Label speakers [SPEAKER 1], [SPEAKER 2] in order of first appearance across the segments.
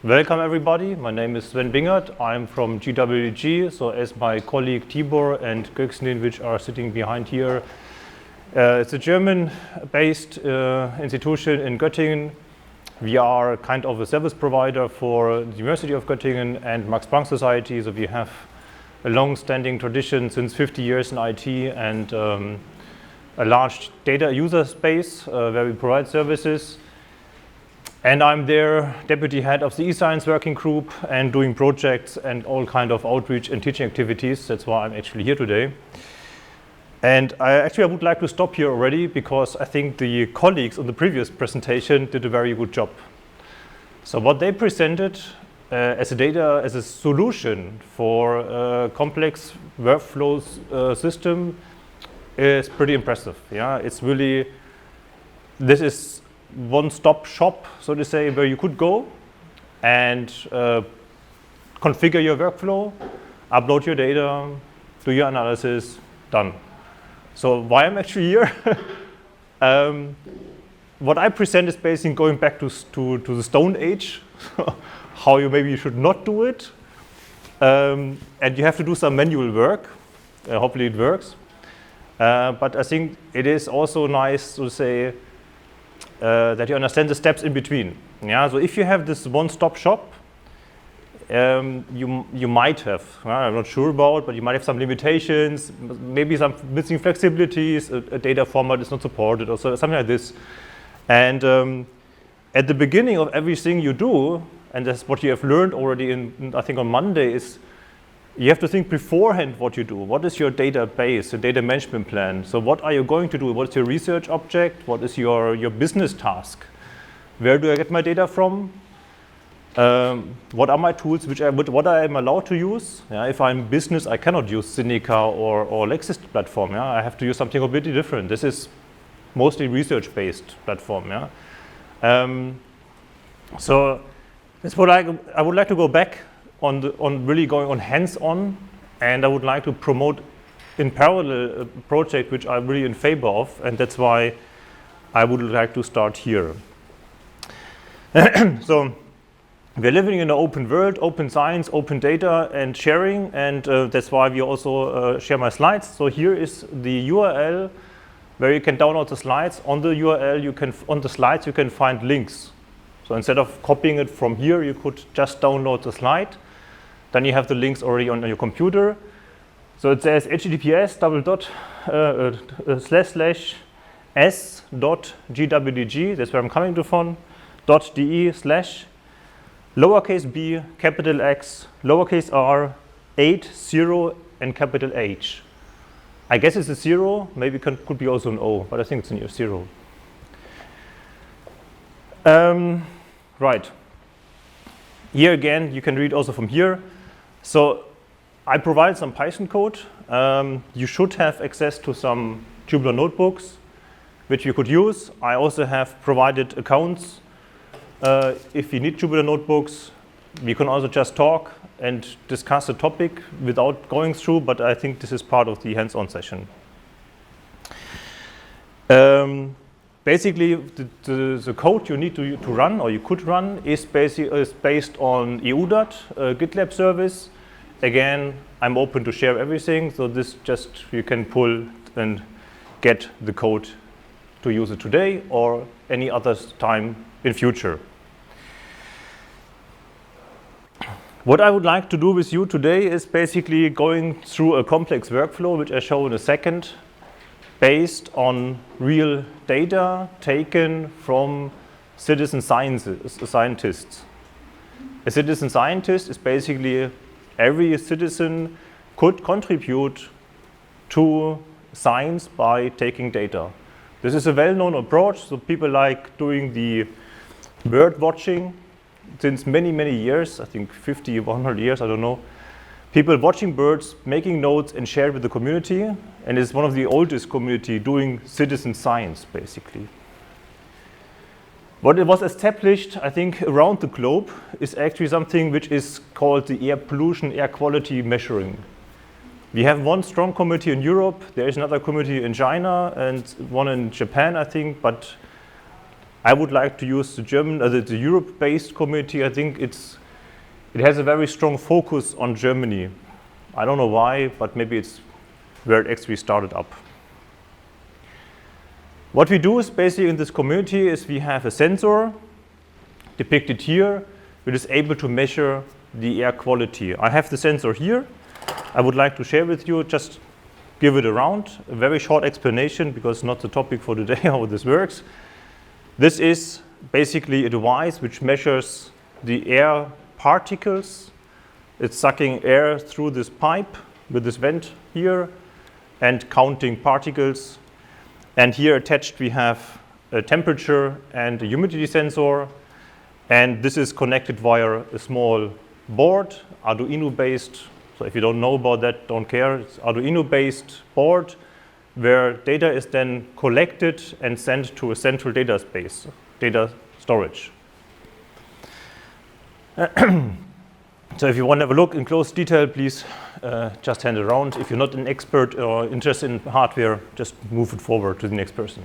[SPEAKER 1] Welcome everybody, my name is Sven Bingert, I'm from GWG, so as my colleague Tibor and Göksin, which are sitting behind here. It's a German-based institution in Göttingen. We are kind of a service provider for the University of Göttingen and Max Planck Society, so we have a long-standing tradition since 50 years in IT and a large data user space where we provide services. And I'm their deputy head of the eScience working group and doing projects and all kind of outreach and teaching activities. That's why I'm actually here today. And I would like to stop here already because I think the colleagues on the previous presentation did a very good job. So what they presented as a solution for a complex workflows system is pretty impressive. Yeah, it's really, this is one-stop shop, so to say, where you could go and configure your workflow, upload your data, do your analysis, done. So why I'm actually here? What I present is basically going back to the Stone Age, how you should not do it, and you have to do some manual work. Hopefully it works. But I think it is also nice to say that you understand the steps in between. Yeah, so if you have this one-stop shop, you might have, I'm not sure about, but you might have some limitations, maybe some missing flexibilities, a data format is not supported, or so, something like this. And at the beginning of everything you do, and that's what you have learned already I think on Monday, is you have to think beforehand what you do. What is your database, your data management plan? So what are you going to do? What's your research object? What is your business task? Where do I get my data from? What are my tools? What I am allowed to use? Yeah, if I'm business, I cannot use Seneca or Lexis platform. Yeah? I have to use something completely different. This is mostly research-based platform. Yeah? So that's what I would like to go back on really going on hands-on, and I would like to promote in parallel a project which I'm really in favor of, and that's why I would like to start here. So we're living in an open world, open science, open data and sharing, and that's why we also share my slides. So here is the URL where you can download the slides. On the URL, on the slides you can find links. So instead of copying it from here, you could just download the slide. Then you have the links already on your computer. So it says https://s.gwdg, that's where I'm coming from, .de/b, capital X, lowercase r, 8, 0, and capital H. I guess it's a 0, maybe could be also an O, but I think it's a 0. Right. Here again, you can read also from here. So I provide some Python code. You should have access to some Jupyter notebooks, which you could use. I also have provided accounts. If you need Jupyter notebooks, we can also just talk and discuss a topic without going through, but I think this is part of the hands-on session. Basically, the code you need to run, or you could run, is based on EUDAT, GitLab service. Again, I'm open to share everything, so this just you can pull and get the code to use it today or any other time in future. What I would like to do with you today is basically going through a complex workflow, which I show in a second, based on real data taken from citizen scientists. A citizen scientist is basically every citizen could contribute to science by taking data. This is a well-known approach, so people like doing the bird watching since many, many years, I think 50, 100 years, I don't know. People watching birds, making notes and share with the community, and it's one of the oldest community doing citizen science, basically. What it was established, I think, around the globe is actually something which is called the air pollution, air quality measuring. We have one strong community in Europe, there is another community in China and one in Japan, I think, but I would like to use the Europe-based community. I think it has a very strong focus on Germany. I don't know why, but maybe it's where it actually started up. What we do is basically in this community is we have a sensor depicted here, which is able to measure the air quality. I have the sensor here. I would like to share with you, just give it around. A very short explanation, because it's not the topic for today how this works. This is basically a device which measures the air particles. It's sucking air through this pipe with this vent here and counting particles. And here attached we have a temperature and a humidity sensor. And this is connected via a small board, Arduino-based. So if you don't know about that, don't care. It's Arduino-based board where data is then collected and sent to a central data space, data storage. So if you want to have a look in close detail, please just hand it around. If you're not an expert or interested in hardware, just move it forward to the next person.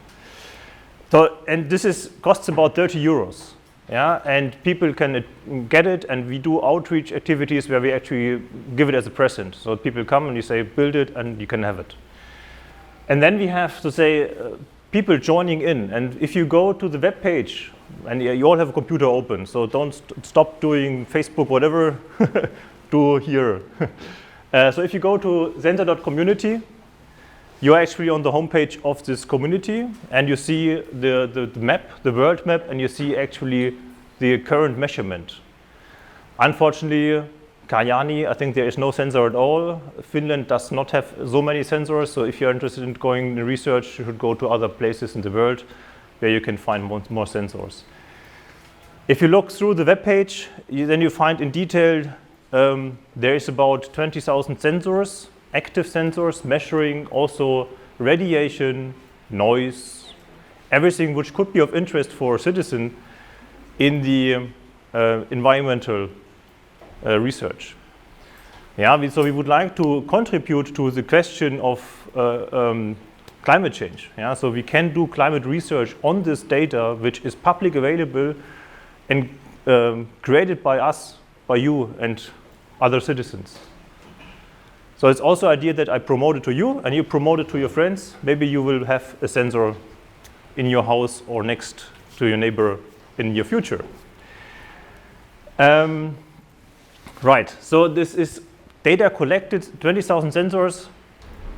[SPEAKER 1] So, and this costs about 30 euros. Yeah, and people can get it, and we do outreach activities where we actually give it as a present. So people come and you say, build it, and you can have it. And then we have to say, people joining in. And if you go to the web page, and you all have a computer open, so don't stop doing Facebook, whatever, do here. So if you go to sensor.community, you're actually on the homepage of this community, and you see the map, the world map, and you see actually the current measurement. Unfortunately, Kajaani, I think there is no sensor at all. Finland does not have so many sensors, so if you're interested in going in research, you should go to other places in the world where you can find more sensors. If you look through the web page, then you find in detail there is about 20,000 sensors, active sensors measuring also radiation, noise, everything which could be of interest for a citizen in the environmental research. Yeah, so we would like to contribute to the question of climate change. Yeah, so we can do climate research on this data, which is public available and created by us, by you, and other citizens. So it's also an idea that I promote it to you, and you promote it to your friends. Maybe you will have a sensor in your house or next to your neighbor in your future. Right, so this is data collected, 20,000 sensors,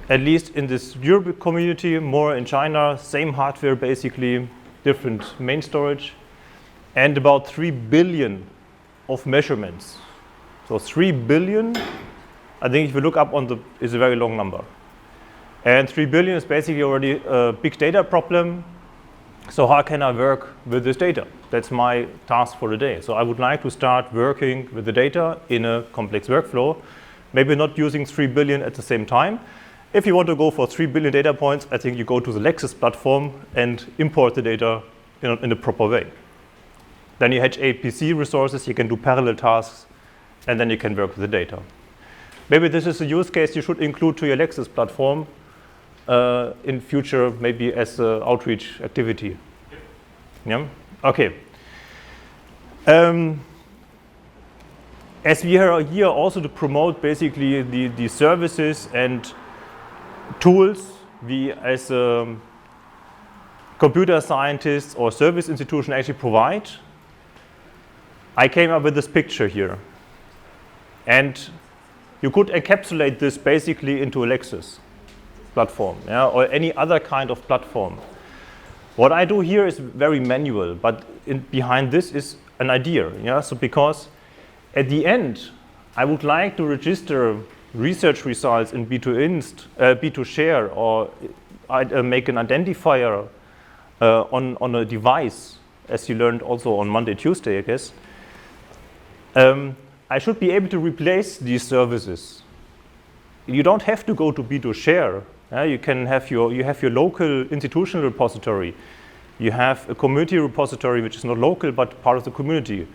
[SPEAKER 1] at least in this Europe community, more in China, same hardware basically, different main storage, and about 3 billion of measurements. So 3 billion, I think if you look up is a very long number. And 3 billion is basically already a big data problem. So how can I work with this data? That's my task for the day. So I would like to start working with the data in a complex workflow, maybe not using 3 billion at the same time. If you want to go for 3 billion data points, I think you go to the Lexis platform and import the data in a proper way. Then you have APC resources, you can do parallel tasks, and then you can work with the data. Maybe this is a use case you should include to your Lexis platform in future, maybe as an outreach activity. Yeah? Okay. As we are here also to promote basically the services and tools we as computer scientists or service institution actually provide, I came up with this picture here. And you could encapsulate this basically into a Lexis platform, yeah, or any other kind of platform. What I do here is very manual, but behind this is an idea. Yeah? So because at the end, I would like to register research results in B2Share, or make an identifier on a device, as you learned also on Monday, Tuesday, I guess. I should be able to replace these services. You don't have to go to B2Share. You can have your local institutional repository. You have a community repository which is not local but part of the community.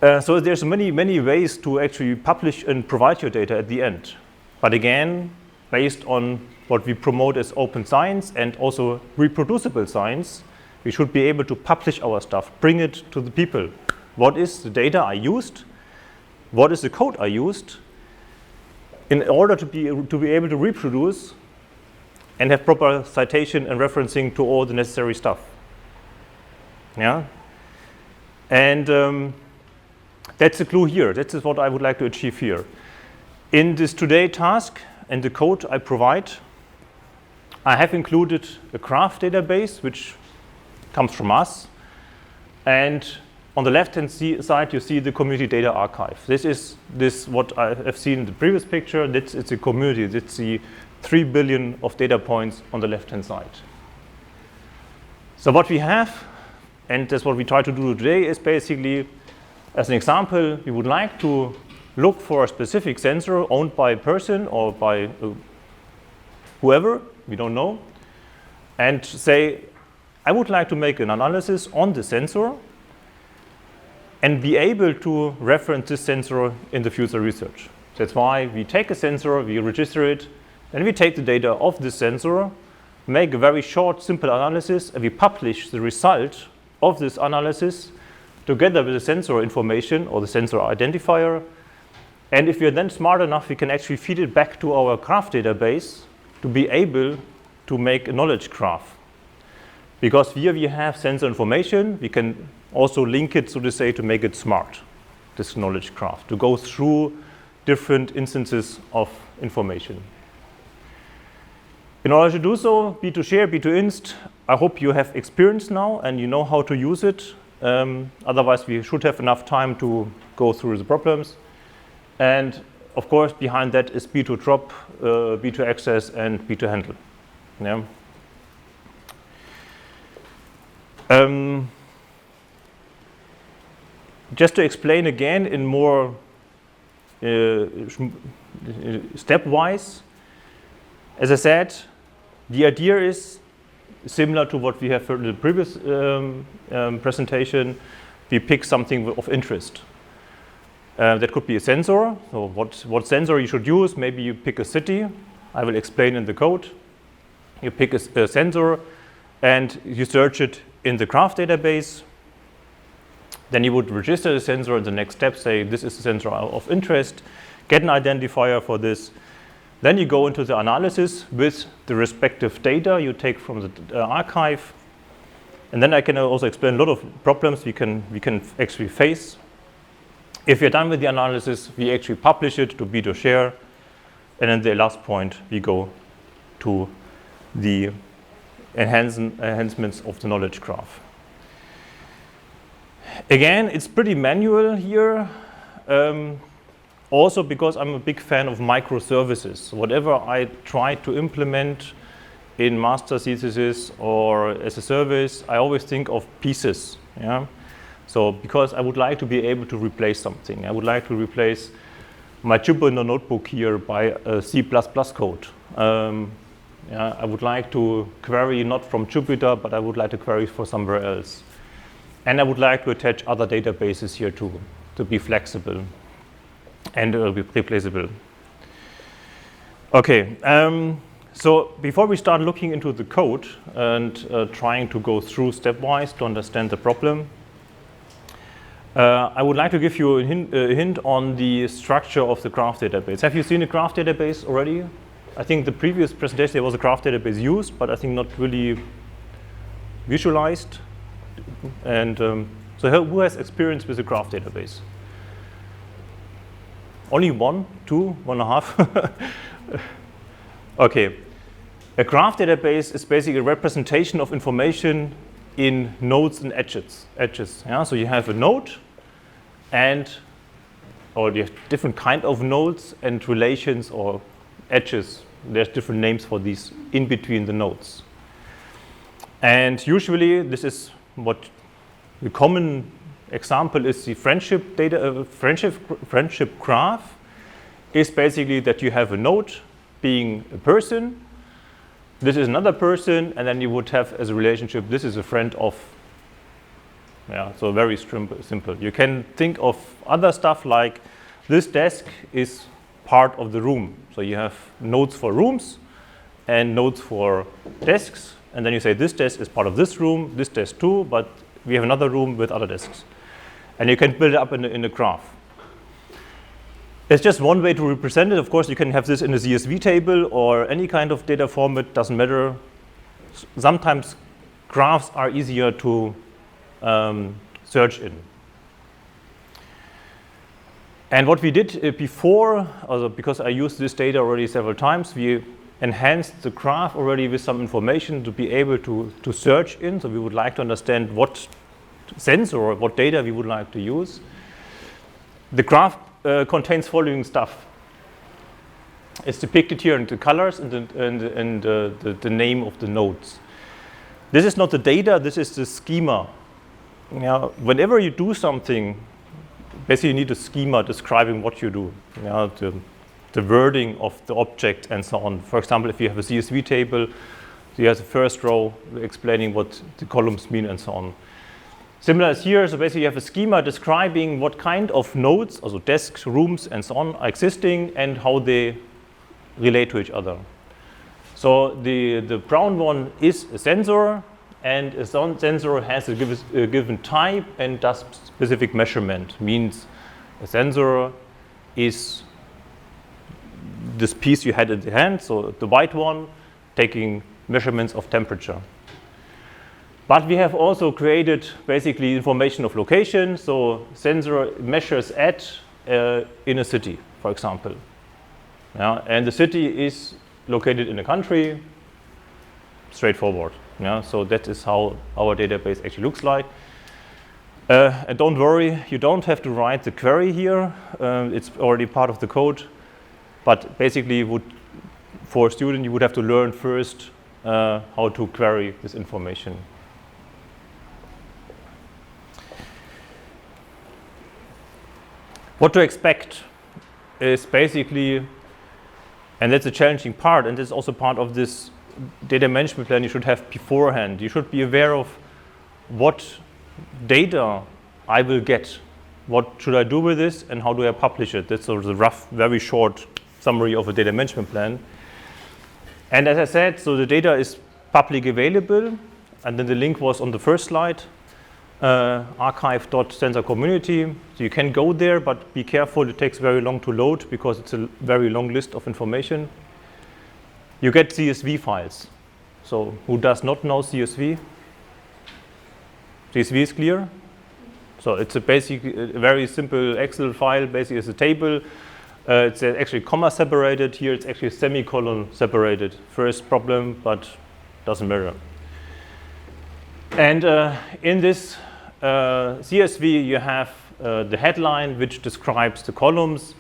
[SPEAKER 1] So there's many ways to actually publish and provide your data at the end. But again, based on what we promote as open science and also reproducible science, We should be able to publish our stuff, bring it to the people. What is the data I used? What is the code I used? In order to be able to reproduce and have proper citation and referencing to all the necessary stuff. Yeah? And that's the clue here. That is what I would like to achieve here. In this today task and the code I provide, I have included a graph database, which comes from us. And on the left-hand side, you see the community data archive. This is what I have seen in the previous picture. It's a community. It's the 3 billion of data points on the left-hand side. So what we have, and that's what we try to do today, is basically, as an example, we would like to look for a specific sensor owned by a person or by whoever, we don't know, and say, I would like to make an analysis on the sensor and be able to reference this sensor in the future research. That's why we take a sensor, we register it, then we take the data of this sensor, make a very short, simple analysis, and we publish the result of this analysis together with the sensor information or the sensor identifier. And if we are then smart enough, we can actually feed it back to our graph database to be able to make a knowledge graph. Because here we have sensor information, we can also link it, so to say, to make it smart, this knowledge graph, to go through different instances of information. In order to do so, B2Share, B2Inst, I hope you have experience now and you know how to use it. Otherwise, we should have enough time to go through the problems. And of course, behind that is B2Drop, B2Access, and B2Handle. Yeah. Just to explain again in more stepwise, as I said, the idea is similar to what we have heard in the previous presentation. We pick something of interest. That could be a sensor. So what sensor you should use? Maybe you pick a city. I will explain in the code. You pick a sensor and you search it in the graph database. Then you would register the sensor in the next step, say this is a sensor of interest, get an identifier for this. Then you go into the analysis with the respective data you take from the archive. And then I can also explain a lot of problems we can actually face. If we're done with the analysis, we actually publish it to B2Share. And then the last point, we go to the enhancements of the knowledge graph. Again, it's pretty manual here, also because I'm a big fan of microservices. Whatever I try to implement in master theses or as a service, I always think of pieces. Yeah? So because I would like to be able to replace something. I would like to replace my Jupyter notebook here by a C++ code. I would like to query not from Jupyter, but I would like to query for somewhere else. And I would like to attach other databases here too, to be flexible and be replaceable. Okay, so before we start looking into the code and trying to go through stepwise to understand the problem, I would like to give you a hint on the structure of the graph database. Have you seen a graph database already? I think the previous presentation there was a graph database used, but I think not really visualized. And so who has experience with a graph database? Only 1, 2, 1.5? Okay. A graph database is basically a representation of information in nodes and edges. Yeah? So you have a node or you have different kind of nodes and relations or edges. There's different names for these in between the nodes. And usually this is what the common example is. The friendship graph is basically that you have a node being a person, this is another person, and then you would have as a relationship, this is a friend of. Yeah, so very simple. You can think of other stuff like this desk is part of the room. So you have nodes for rooms and nodes for desks, and then you say this desk is part of this room, this desk too, but we have another room with other desks. And you can build it up in a graph. It's just one way to represent it. Of course, you can have this in a CSV table or any kind of data format, doesn't matter. Sometimes graphs are easier to search in. And what we did before, also because I used this data already several times, we enhanced the graph already with some information to be able to search in. So we would like to understand what sensor or what data we would like to use. The graph contains following stuff. It's depicted here in the colors and the name of the nodes. This is not the data, this is the schema. Now, whenever you do something, basically you need a schema describing what you do. The wording of the object and so on. For example, if you have a CSV table, you have the first row explaining what the columns mean and so on. Similar as here, so basically you have a schema describing what kind of nodes, also desks, rooms, and so on, are existing and how they relate to each other. So the brown one is a sensor, and a sensor has a given type and does specific measurement. Means a sensor is this piece you had in the hand, so the white one, taking measurements of temperature. But we have also created basically information of location, so sensor measures at in a city, for example. Yeah, and the city is located in a country, straightforward. Yeah, so that is how our database actually looks like. And don't worry, you don't have to write the query here. It's already part of the code. But basically, for a student, you would have to learn first how to query this information. What to expect is basically, and that's a challenging part, and that's also part of this data management plan you should have beforehand. You should be aware of what data I will get, what should I do with this, and how do I publish it. That's sort of the rough, very short summary of a data management plan. And as I said, so the data is publicly available, and then the link was on the first slide, archive.sensorcommunity. So you can go there, but be careful, it takes very long to load because it's a very long list of information. You get CSV files. So who does not know CSV? CSV is clear? So it's a very simple Excel file, basically it's a table. It's actually comma separated. Here it's actually semicolon separated. First problem, but doesn't matter. And in this CSV, you have the headline, which describes the columns.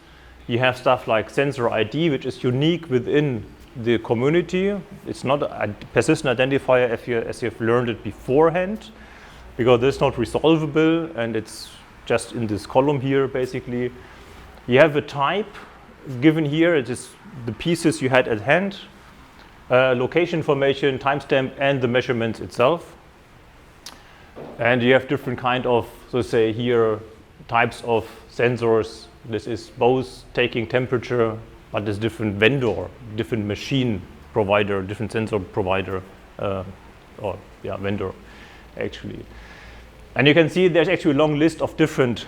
[SPEAKER 1] You have stuff like sensor ID, which is unique within the community. It's not a persistent identifier as you've learned it beforehand, because it's not resolvable, and it's just in this column here, basically. You have a type given here. It is the pieces you had at hand, location information, timestamp, and the measurement itself. And you have different kind of, so say here, types of sensors. This is both taking temperature, but there's different vendor, different machine provider, different sensor provider, vendor, actually. And you can see there's actually a long list of different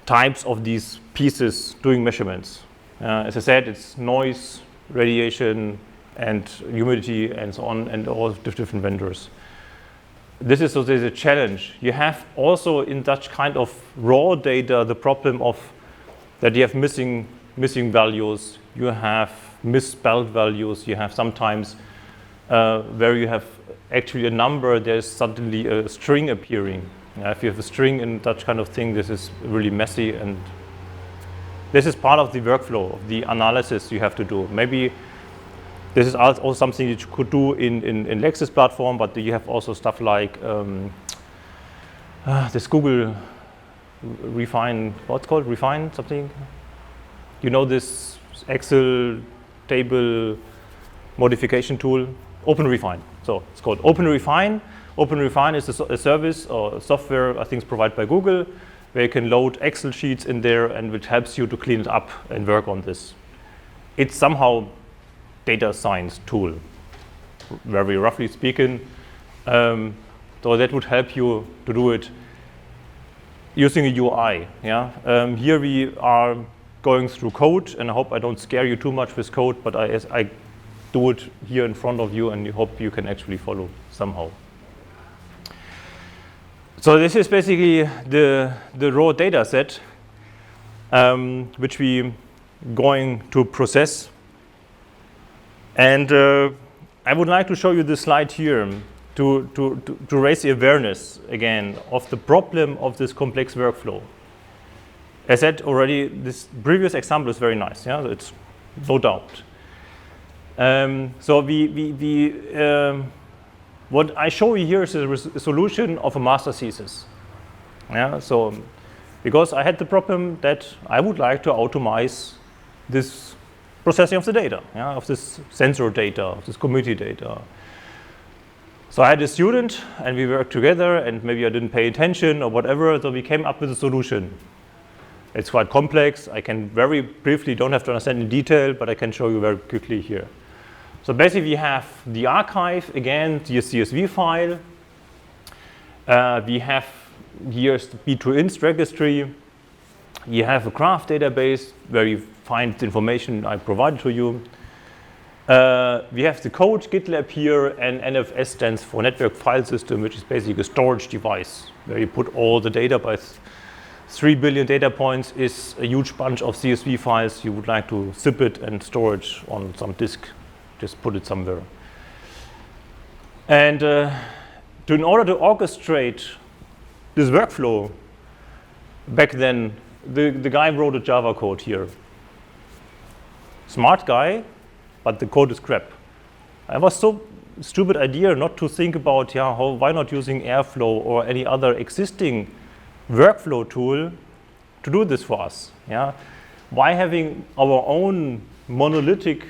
[SPEAKER 1] types of these pieces doing measurements. As I said, it's noise, radiation, and humidity, and so on, and all different vendors. This is so there's a challenge. You have also in such kind of raw data the problem of that you have missing values, you have misspelled values, you have sometimes where you have actually a number, there's suddenly a string appearing. If you have a string in such kind of thing, this is really messy, and this is part of the workflow, of the analysis you have to do. Maybe this is also something that you could do in Lexis platform, but you have also stuff like this Google Refine, what's called? Refine something? You know this Excel table modification tool? OpenRefine. So it's called OpenRefine. OpenRefine is a service or software, I think, is provided by Google, where you can load Excel sheets in there, and which helps you to clean it up and work on this. It's somehow data science tool. very roughly speaking. So that would help you to do it using a UI. Yeah. Here we are going through code, and I hope I don't scare you too much with code, but I do it here in front of you, and I hope you can actually follow somehow. So this is basically the raw data set which we going to process. And I would like to show you this slide here to raise the awareness again of the problem of this complex workflow. As I said already, this previous example is very nice. Yeah, it's no doubt. So what I show you here is a solution of a master thesis. Yeah, so because I had the problem that I would like to automate this processing of the data, yeah, of this sensor data, of this community data. So I had a student, and we worked together, and maybe I didn't pay attention or whatever, so we came up with a solution. It's quite complex. I can very briefly, don't have to understand in detail, but I can show you very quickly here. So basically we have the archive, again, the CSV file. We have here's the B2INST registry. You have a graph database where you find the information I provided to you. We have the code GitLab here, and NFS stands for Network File System, which is basically a storage device where you put all the data. By 3 billion data points is a huge bunch of CSV files. You would like to zip it and store it on some disk. Just put it somewhere. And in order to orchestrate this workflow, back then, the guy wrote a Java code here. Smart guy, but the code is crap. I was so stupid idea not to think about, yeah, why not using Airflow or any other existing workflow tool to do this for us? Yeah? Why having our own monolithic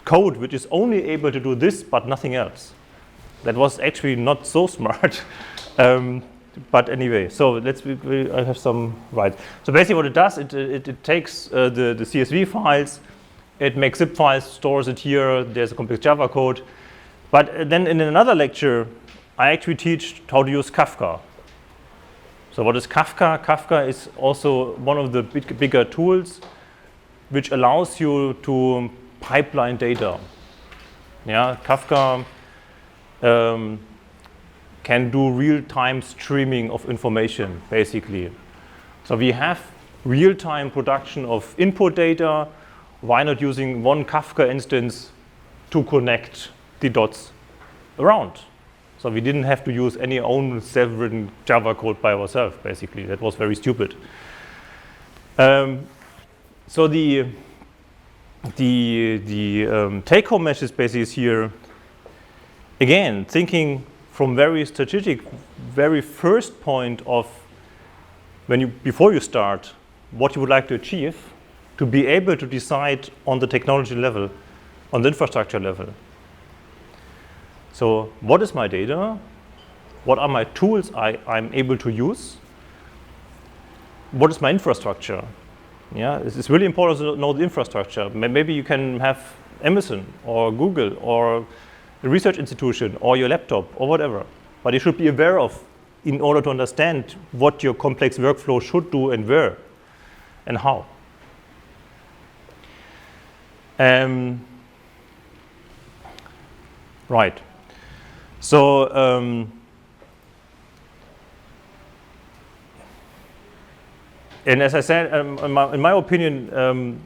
[SPEAKER 1] code which is only able to do this but nothing else? That was actually not so smart. But anyway, so I have some, right. So basically what it does, it takes the CSV files, it makes zip files, stores it here, there's a complex Java code. But then in another lecture, I actually teach how to use Kafka. So what is Kafka? Kafka is also one of the bigger tools which allows you to pipeline data. Yeah, Kafka can do real-time streaming of information, basically. So we have real-time production of input data. Why not using one Kafka instance to connect the dots around? So we didn't have to use any own self-written Java code by ourselves, basically. That was very stupid. So the take-home message basically is here, again, thinking from very strategic, very first point of before you start, what you would like to achieve, to be able to decide on the technology level, on the infrastructure level. So what is my data? What are my tools I'm able to use? What is my infrastructure? Yeah, it's really important to know the infrastructure. Maybe you can have Amazon or Google or a research institution or your laptop or whatever. But you should be aware of in order to understand what your complex workflow should do and where and how. Right. So and as I said, in my opinion,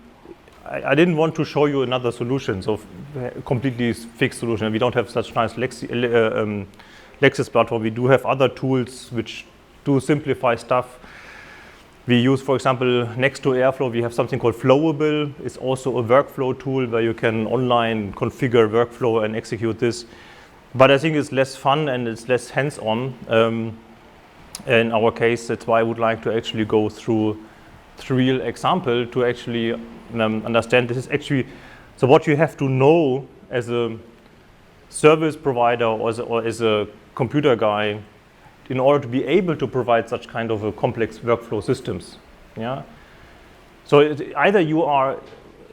[SPEAKER 1] I didn't want to show you another solution, so completely fixed solution. We don't have such nice Lexis platform. We do have other tools which do simplify stuff. We use, for example, next to Airflow, we have something called Flowable. It's also a workflow tool where you can online configure workflow and execute this. But I think it's less fun and it's less hands-on. In our case, that's why I would like to actually go through the real example to actually understand this is actually, so what you have to know as a service provider or as a computer guy in order to be able to provide such kind of a complex workflow systems. Yeah. So either you are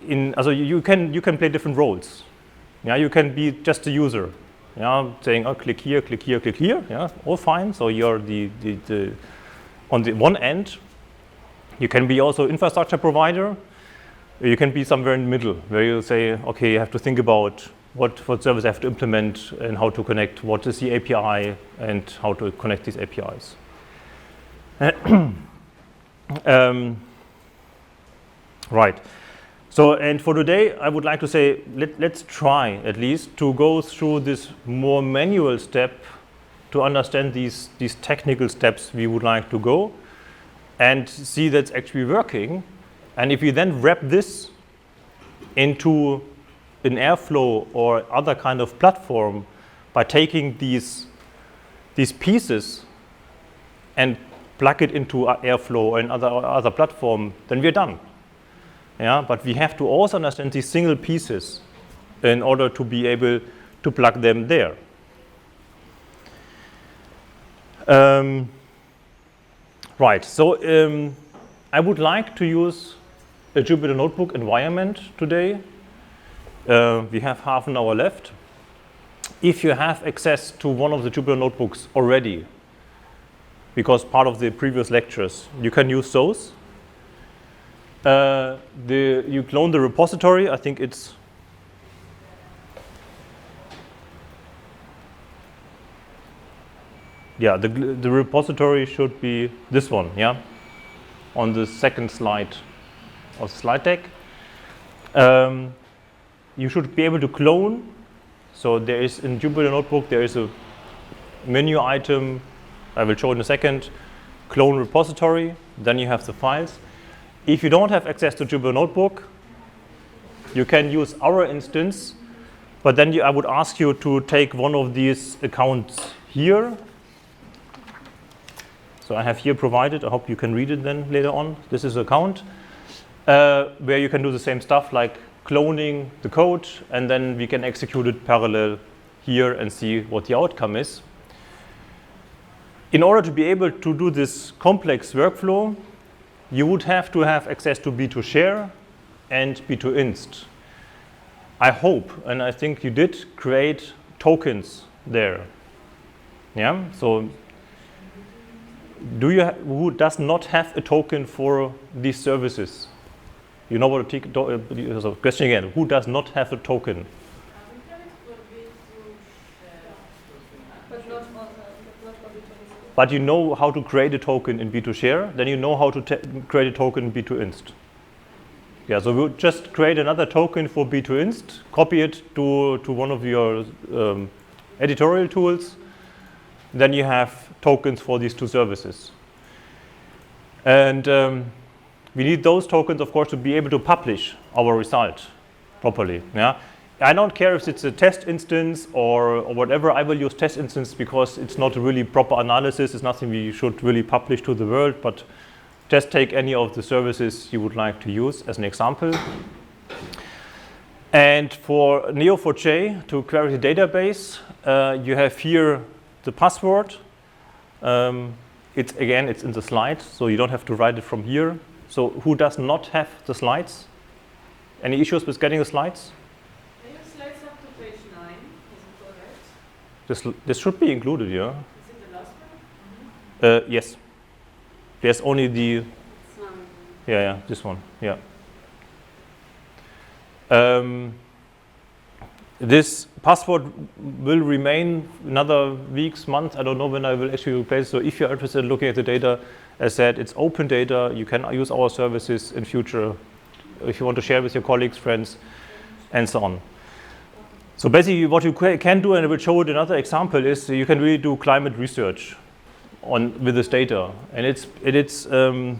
[SPEAKER 1] in, also you can play different roles. Yeah, you can be just a user. Yeah, saying, oh, click here, click here, click here. Yeah, all fine. So you're on the one end. You can be also infrastructure provider. You can be somewhere in the middle where you say, okay, you have to think about what service I have to implement and how to connect, what is the API and how to connect these APIs. Right. So, and for today, I would like to say, let's try at least to go through this more manual step to understand these technical steps we would like to go and see that's actually working. And if we then wrap this into an Airflow or other kind of platform by taking these pieces and plug it into Airflow or another platform, then we're done. Yeah, but we have to also understand these single pieces in order to be able to plug them there. Right, so I would like to use a Jupyter Notebook environment today. We have half an hour left. If you have access to one of the Jupyter Notebooks already, because part of the previous lectures, you can use those. You clone the repository. I think it's the repository should be this one, yeah, on the second slide of the slide deck. You should be able to clone. So there is in Jupyter Notebook there is a menu item. I will show in a second. Clone repository. Then you have the files. If you don't have access to Jupyter Notebook, you can use our instance, but then I would ask you to take one of these accounts here. So I have here provided, I hope you can read it then later on. This is an account where you can do the same stuff like cloning the code, and then we can execute it parallel here and see what the outcome is. In order to be able to do this complex workflow, you would have to have access to B2Share and B2Inst. I hope, and I think you did, create tokens there. Yeah. So, who does not have a token for these services? You know what so question again? Who does not have a token? But you know how to create a token in B2Share, then you know how to create a token in B2Inst. Yeah, so we'll just create another token for B2Inst, copy it to one of your editorial tools, then you have tokens for these two services. And we need those tokens, of course, to be able to publish our result properly. Yeah? I don't care if it's a test instance or whatever. I will use test instance because it's not a really proper analysis. It's nothing we should really publish to the world, but just take any of the services you would like to use as an example. And for Neo4j to query the database, you have here the password. It's in the slides, so you don't have to write it from here. So who does not have the slides? Any issues with getting the slides? This should be included, yeah. Is it the last one? Yes. There's only the. This one, yeah. This password will remain another weeks, months. I don't know when I will actually replace. So if you're interested in looking at the data, as said, it's open data. You can use our services in future if you want to share with your colleagues, friends, and so on. So basically what you can do, and I will show it another example, is you can really do climate research with this data. And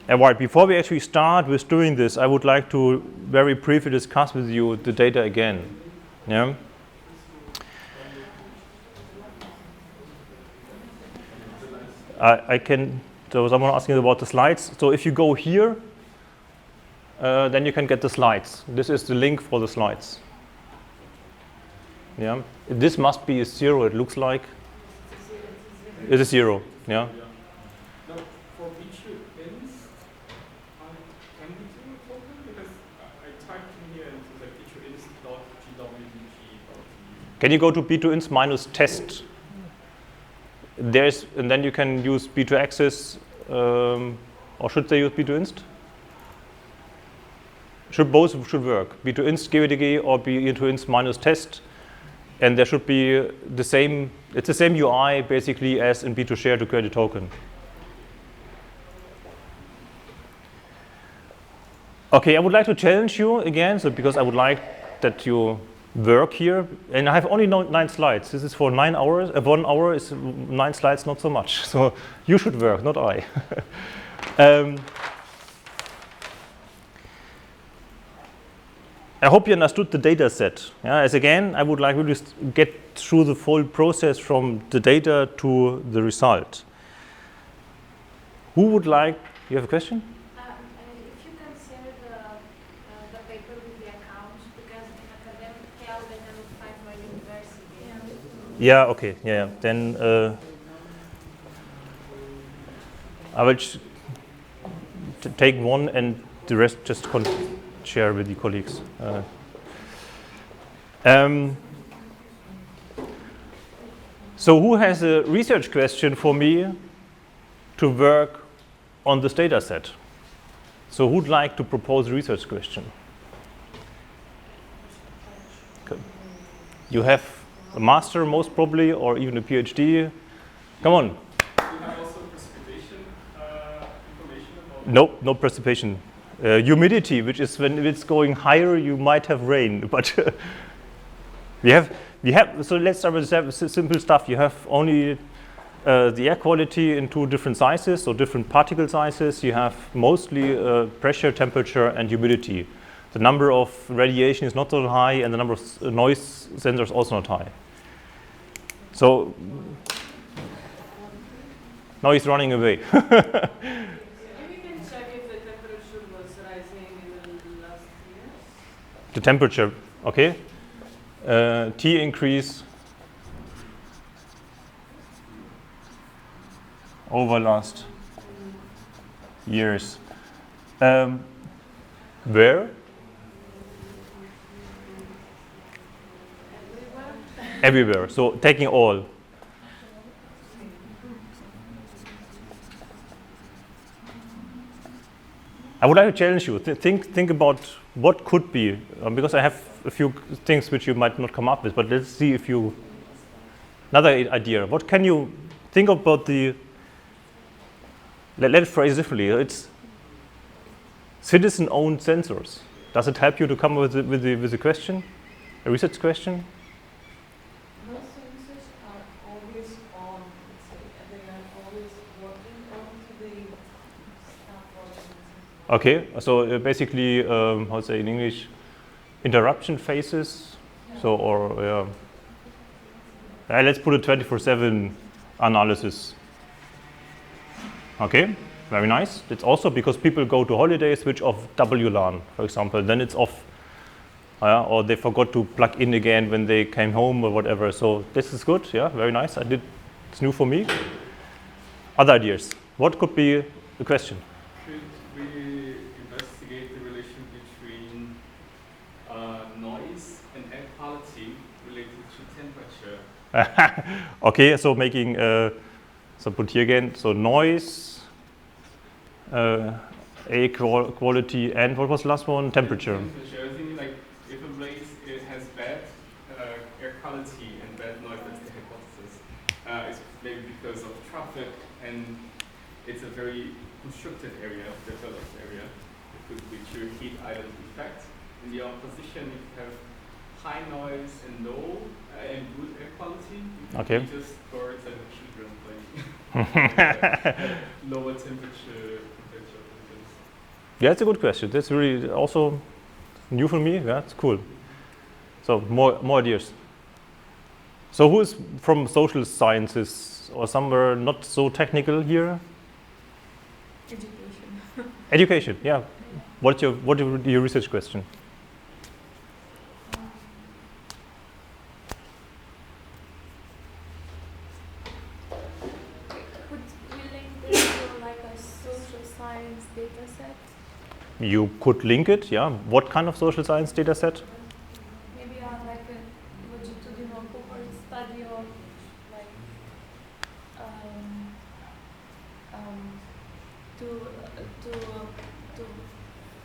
[SPEAKER 1] right, before we actually start with doing this, I would like to very briefly discuss with you the data again. Yeah. So someone asking about the slides. So if you go here, then you can get the slides. This is the link for the slides. Yeah, this must be a 0. It looks like it's a 0. Yeah.
[SPEAKER 2] No, for B2Inst, can we do a token? Because I typed in here into the B2Inst
[SPEAKER 1] Can you go to b2inst minus test? And then you can use b2access, or should they use b2inst? Both should work. b2inst GWDG or b2inst minus test, and there should be the same. It's the same UI basically as in b2share to create a token. Okay, I would like to challenge you again, so because I would like that you work here, and I have only 9 slides. This is for 9 hours. 1 hour is 9 slides, not so much. So you should work, not I. I hope you understood the data set. Yeah, as again, I would like to just get through the full process from the data to the result. Who would like? You have a question?
[SPEAKER 3] If you can share the paper with the accounts, because in academic hell they cannot find my university.
[SPEAKER 1] Yeah. Okay. Yeah. Then I will take one, and the rest just share with the colleagues. So who has a research question for me to work on this data set? So who'd like to propose a research question? Okay. You have a master most probably, or even a PhD. Come on.
[SPEAKER 2] Do you have also precipitation information about?
[SPEAKER 1] Nope, no precipitation. Humidity, which is when it's going higher, you might have rain. But we have. So let's start with simple stuff. You have only the air quality in 2 different sizes, so different particle sizes. You have mostly pressure, temperature, and humidity. The number of radiation is not so high, and the number of noise sensors also not high. So now he's running away. The temperature, okay. T increase over last years. Where? Everywhere. So taking all. I would like to challenge you. Think about what could be, because I have a few things which you might not come up with, but let's see if you, another idea. What can you think about the, let's phrase it differently. It's citizen-owned sensors. Does it help you to come with a question, a research question?
[SPEAKER 4] Those sensors are always on, they are always working on the stuff.
[SPEAKER 1] Okay, so basically, how to say in English, interruption phases. Yeah. So, or let's put a 24/7 analysis. Okay, very nice. It's also because people go to holiday, switch off WLAN, for example, then it's off. Or they forgot to plug in again when they came home or whatever. So this is good. Yeah, very nice. It's new for me. Other ideas? What could be the question?
[SPEAKER 2] Should we investigate the relation between noise and air quality related to temperature?
[SPEAKER 1] Okay, so making, so put here again, so noise, air quality, and what was the last one? Temperature.
[SPEAKER 2] Temperature. I think like if a place has bad air quality and bad noise, that's the hypothesis. It's maybe because of traffic, and it's a very constructed area, developed area. It could be true heat island effect. In the opposition, if you have high noise and low and good air quality, you can be just birds and children playing. Lower temperature.
[SPEAKER 1] Yeah, that's a good question. That's really also new for me. Yeah, it's cool. So more ideas. So who is from social sciences or somewhere not so technical here?
[SPEAKER 4] Education.
[SPEAKER 1] Education, yeah. What's your research question?
[SPEAKER 3] Could we link this to like a social science data set?
[SPEAKER 1] You could link it, yeah. What kind of social science data set?
[SPEAKER 3] Maybe like a longitudinal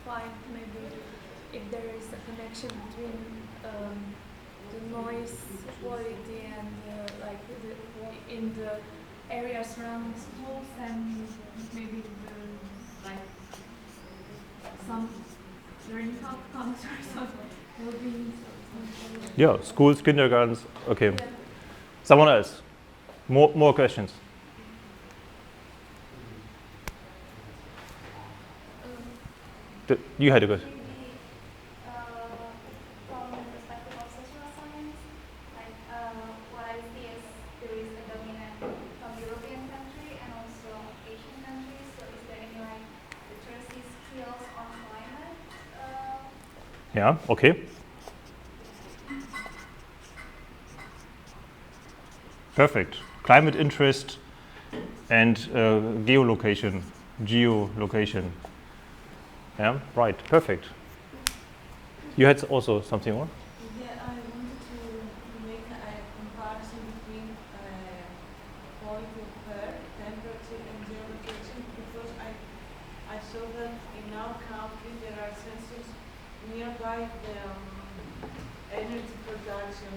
[SPEAKER 5] find maybe if there is a connection between the noise quality and like in the area surrounding schools and maybe like some learning outcomes or something will be.
[SPEAKER 1] Yeah, schools, kindergartens. Okay. Yeah. Someone else? More questions? You had a question.
[SPEAKER 3] From the perspective of social science, like what I see is there is a dominant from European country and also Asian countries. So is there any like literacy skills on climate?
[SPEAKER 1] Yeah. Okay. Perfect. Climate interest and geolocation. Yeah, right. Perfect. You had also something more?
[SPEAKER 4] Yeah, I wanted to make a comparison between quality of air, temperature, and geolocation because I saw that in our country there are sensors nearby the energy production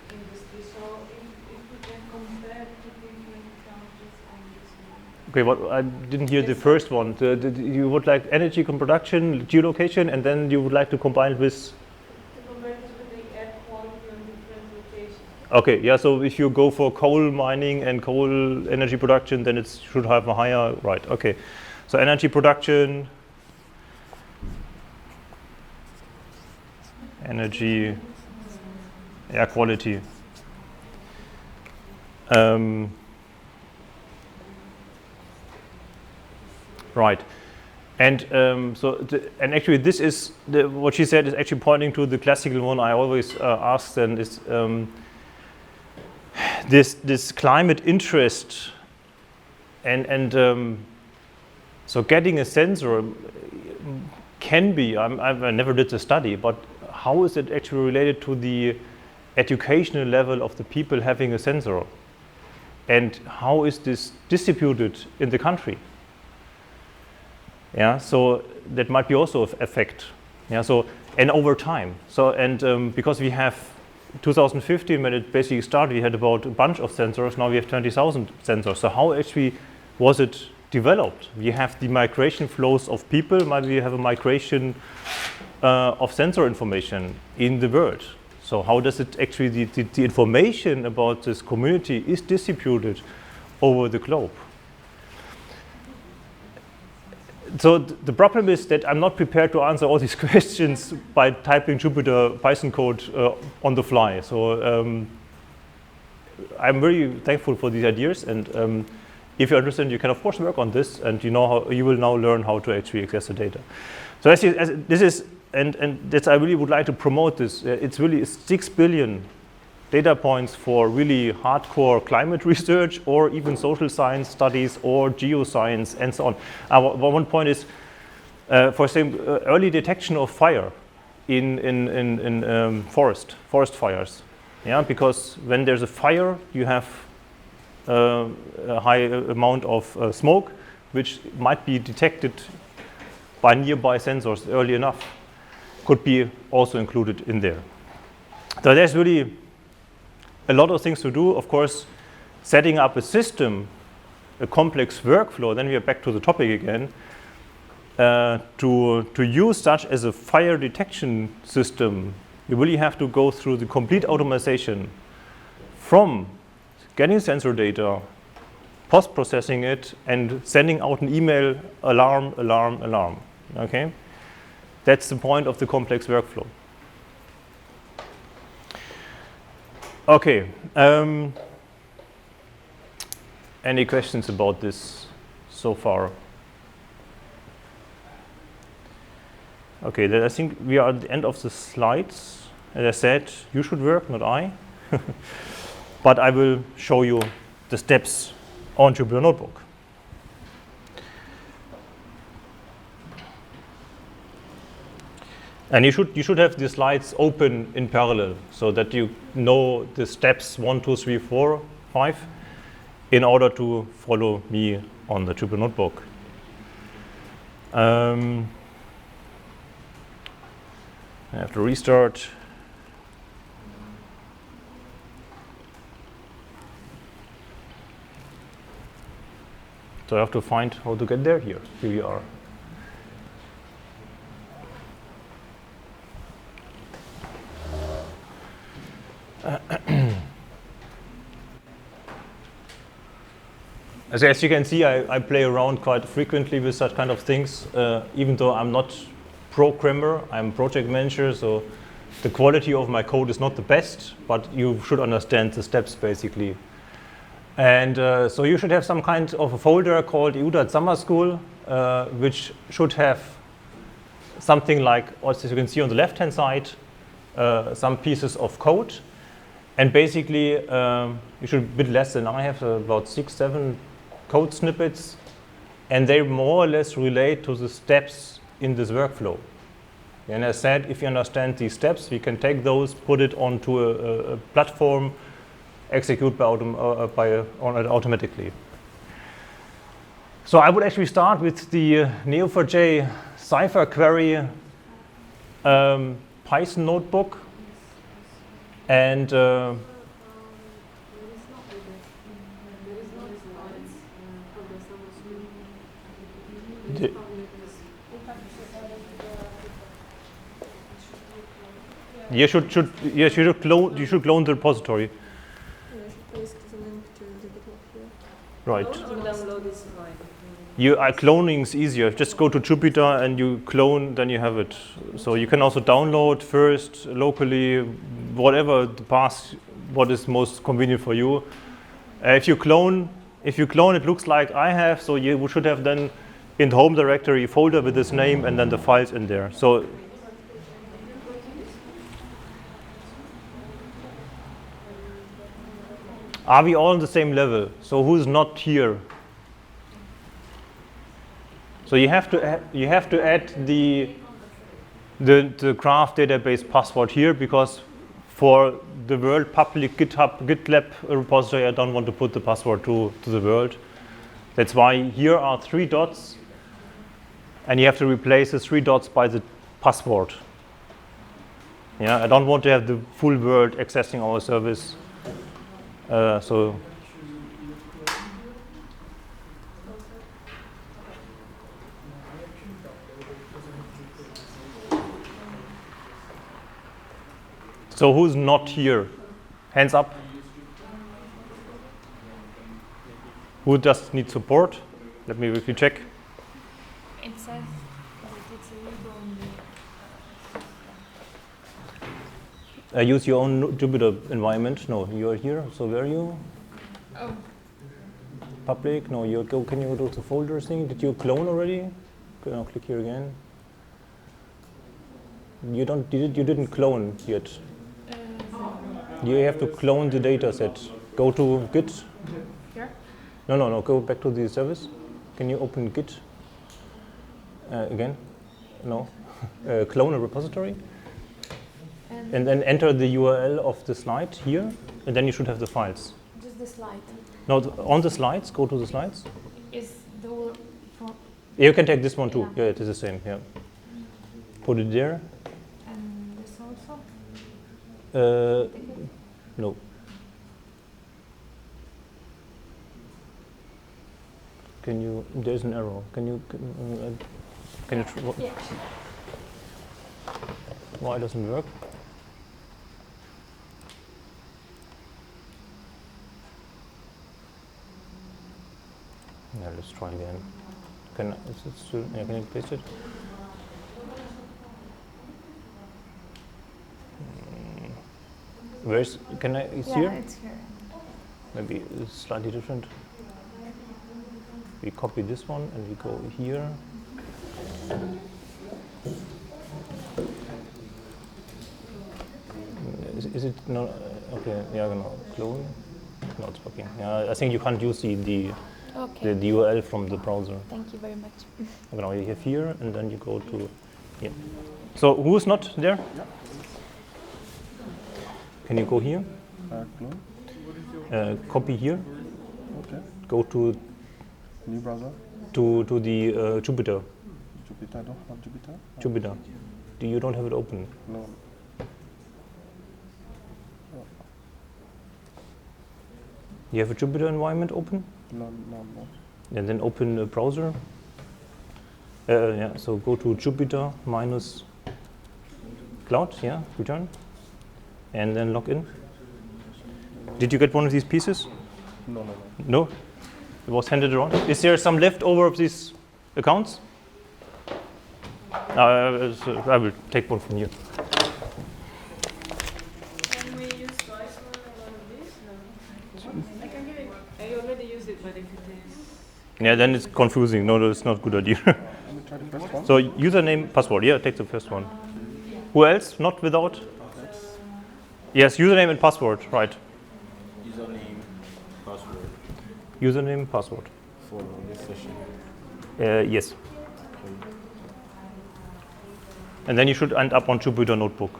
[SPEAKER 4] industry. So if we can compare to different countries on this one.
[SPEAKER 1] Okay, what I didn't hear the first one. You would like energy production, geolocation, and then you would like to combine it with.
[SPEAKER 4] To compare it with the air quality on different locations.
[SPEAKER 1] Okay, yeah. So if you go for coal mining and coal energy production, then it should have a higher right. Okay, so energy production, energy, air quality. Right, and and actually this is what she said is actually pointing to the classical one I always ask. Then is this climate interest and so getting a sensor can be. I never did the study, but how is it actually related to the educational level of the people having a sensor, and how is this distributed in the country? Yeah, so that might be also an effect. Yeah, so and over time. So and because we have 2015 when it basically started, we had about a bunch of sensors. Now we have 20,000 sensors. So how actually was it developed? We have the migration flows of people. Maybe we have a migration of sensor information in the world. So how does it actually the information about this community is distributed over the globe? So the problem is that I'm not prepared to answer all these questions by typing Jupyter Python code on the fly. So I'm very thankful for these ideas, and if you're interested, you can of course work on this, and you will now learn how to actually access the data. So this is and that's I really would like to promote this. It's really 6 billion data points for really hardcore climate research or even social science studies or geoscience and so on. One point is, for example, early detection of fire in forest fires. Yeah, because when there's a fire, you have a high amount of smoke, which might be detected by nearby sensors early enough. Could be also included in there. So there's really a lot of things to do. Of course, setting up a system, a complex workflow, then we are back to the topic again, to use such as a fire detection system, you really have to go through the complete automation from getting sensor data, post-processing it, and sending out an email, alarm, alarm, alarm, okay? That's the point of the complex workflow. Okay, any questions about this so far? Okay, then I think we are at the end of the slides. As I said, you should work, not I. But I will show you the steps on Jupyter Notebook. And you should have the slides open in parallel so that you know the steps 1, 2, 3, 4, 5 in order to follow me on the Jupyter Notebook. I have to restart. So I have to find how to get there. Here we are. As you can see, I play around quite frequently with such kind of things, even though I'm not programmer, I'm project manager, so the quality of my code is not the best, but you should understand the steps basically. And so you should have some kind of a folder called EUDAT Summer School, which should have something like, as you can see on the left-hand side, some pieces of code. And basically, you should a bit less than I have, about 6-7 code snippets, and they more or less relate to the steps in this workflow. And as I said, if you understand these steps, we can take those, put it onto a platform, execute automatically. So I would actually start with the Neo4j Cypher query Python notebook. And you should clone the repository. Right. Cloning is easier. Just go to Jupyter and you clone, then you have it. So you can also download first locally, whatever the path, what is most convenient for you. If you clone, it looks like I have. So you should have then in the home directory a folder with this name and then the files in there. So are we all on the same level? So who's not here? So you have to add the graph database password here, because for the world public GitLab repository, I don't want to put the password to the world. That's why here are 3 dots, and you have to replace the 3 dots by the password. Yeah, I don't want to have the full world accessing our service. So who's not here? Hands up. Who just needs support? Let me quickly check.
[SPEAKER 5] It says it's a read only.
[SPEAKER 1] Use your own Jupyter environment. No, you are here. So where are you?
[SPEAKER 5] Oh.
[SPEAKER 1] Public. No, you go. Can you go to the folder thing? Did you clone already? Now click here again. You didn't clone yet. You have to clone the data set. Go to Git.
[SPEAKER 5] Here?
[SPEAKER 1] No. Go back to the service. Can you open Git again? No. Clone a repository. And then enter the URL of the slide here, and then you should have the files.
[SPEAKER 5] Just the slide.
[SPEAKER 1] No, on the slides. Go to the slides.
[SPEAKER 5] Is the word from?
[SPEAKER 1] You can take this one too.
[SPEAKER 5] Yeah.
[SPEAKER 1] Yeah, it is the same. Yeah. Put it there.
[SPEAKER 5] And this also?
[SPEAKER 1] No. Can you? There's an error. Can you? Can you?
[SPEAKER 5] Yeah.
[SPEAKER 1] Why doesn't it work? Yeah, let's try again. Can you paste it? Where's? Can I? It's here.
[SPEAKER 5] It's here.
[SPEAKER 1] Maybe it's slightly different. We copy this one and we go here. Is it no? Okay, yeah, no. Clone. No, it's working. Yeah, I think you can't use the URL from the browser.
[SPEAKER 5] Thank you very much.
[SPEAKER 1] Okay, now you have here, and then you go to here. So who's not there?
[SPEAKER 6] Yeah.
[SPEAKER 1] Can you go here?
[SPEAKER 6] Clone.
[SPEAKER 1] Copy here.
[SPEAKER 6] Okay.
[SPEAKER 1] Go to
[SPEAKER 6] New browser.
[SPEAKER 1] the Jupyter.
[SPEAKER 6] Jupyter, I don't have Jupyter.
[SPEAKER 1] Jupyter. You don't have it open.
[SPEAKER 6] No.
[SPEAKER 1] You have a Jupyter environment open?
[SPEAKER 6] No.
[SPEAKER 1] And then open a browser. Yeah, so go to Jupyter minus cloud, yeah, return. And then log in. Did you get one of these pieces?
[SPEAKER 6] No.
[SPEAKER 1] No? It was handed around. Is there some leftover of these accounts? So I will take one from you.
[SPEAKER 4] Can we use twice for one of these? No. I can give it. I already used it, but if it is.
[SPEAKER 1] Yeah, then it's confusing. No, it's not a good idea.
[SPEAKER 6] Let me try the first one.
[SPEAKER 1] So username, password. Yeah, take the first one. Who else? Not without? Yes, username and password. Right.
[SPEAKER 7] Username, password
[SPEAKER 1] Username, password.
[SPEAKER 7] for this session.
[SPEAKER 1] Yes. And then you should end up on Jupyter Notebook.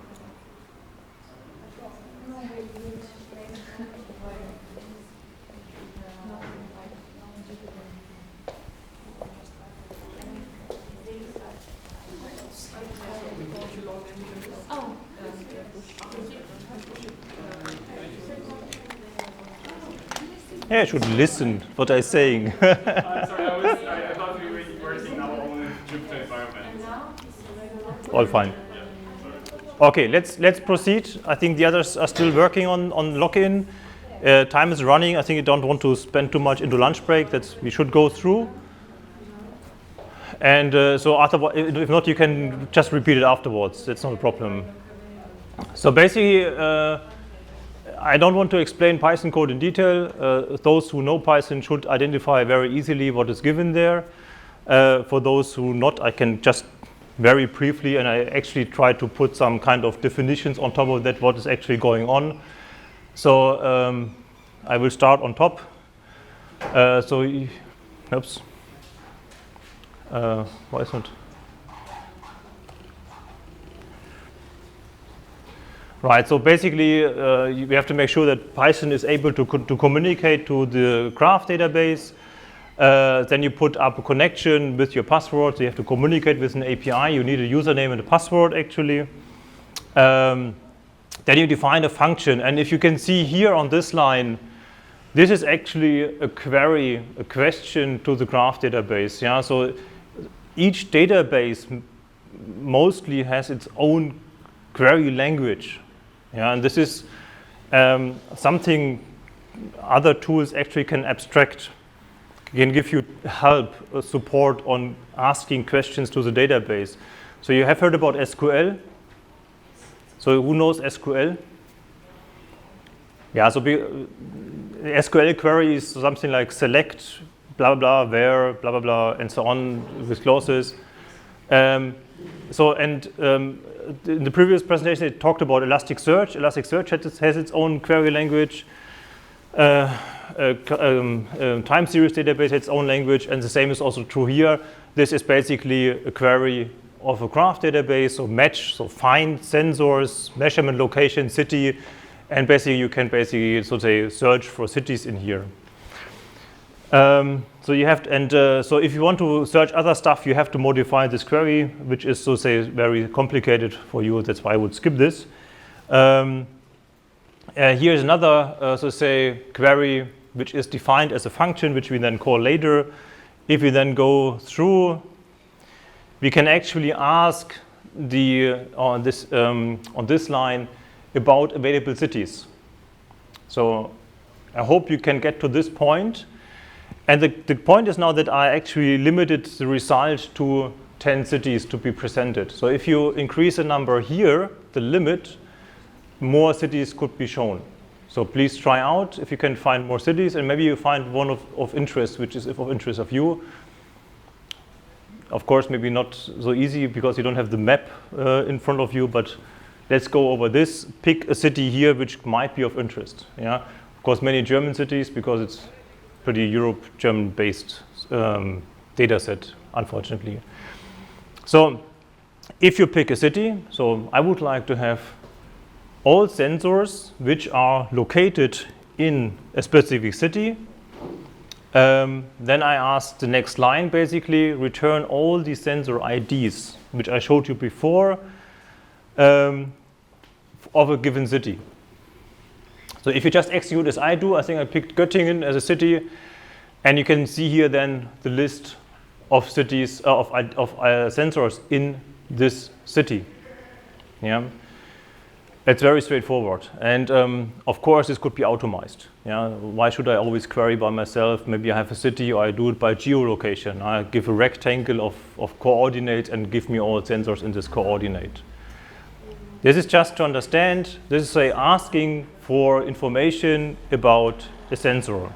[SPEAKER 1] Yeah, you should listen what I'm saying.
[SPEAKER 2] Sorry, I thought we were working in our own Jupyter environment.
[SPEAKER 1] All fine. Okay, let's proceed. I think the others are still working on login. Time is running. I think you don't want to spend too much into lunch break. We should go through. And so otherwise, if not, you can just repeat it afterwards. That's not a problem. So basically, I don't want to explain Python code in detail. Those who know Python should identify very easily what is given there. For those who not, I can just very briefly, and I actually try to put some kind of definitions on top of that, what is actually going on. So I will start on top. Oops. Why is not? Right, so basically we have to make sure that Python is able to communicate to the graph database. Then you put up a connection with your password, so you have to communicate with an API. You need a username and a password actually. Then you define a function, and if you can see here on this line, this is actually a query, a question to the graph database. Yeah, so each database mostly has its own query language. Yeah, and this is something other tools actually can abstract, can give you help, support on asking questions to the database. So you have heard about SQL. So who knows SQL? Yeah, so SQL query is something like select, blah, blah, where, blah, blah, blah, and so on with clauses. In the previous presentation, it talked about Elasticsearch. Elasticsearch has its own query language. Time series database has its own language, and the same is also true here. This is basically a query of a graph database, so match, so find sensors, measurement location, city, and basically you can search for cities in here. So you have to, so if you want to search other stuff, you have to modify this query, which is very complicated for you. That's why I would skip this. Here's another query which is defined as a function, which we then call later. If we then go through, we can actually ask on this line about available cities. So I hope you can get to this point. And the point is now that I actually limited the result to 10 cities to be presented. So if you increase the number here, the limit, more cities could be shown. So please try out if you can find more cities, and maybe you find one of interest, which is of interest of you. Of course, maybe not so easy because you don't have the map in front of you, but let's go over this. Pick a city here which might be of interest. Yeah, of course, many German cities because it's pretty Europe German-based data set, unfortunately. So if you pick a city, so I would like to have all sensors which are located in a specific city. Then I ask the next line, basically, return all the sensor IDs, which I showed you before. of a given city. So if you just execute as I do, I think I picked Göttingen as a city, and you can see here then the list of cities, of sensors in this city. Yeah, it's very straightforward, and of course this could be automized. Yeah, why should I always query by myself? Maybe I have a city, or I do it by geolocation. I give a rectangle of coordinates and give me all sensors in this coordinate. This is just to understand. This is say asking for information about a sensor.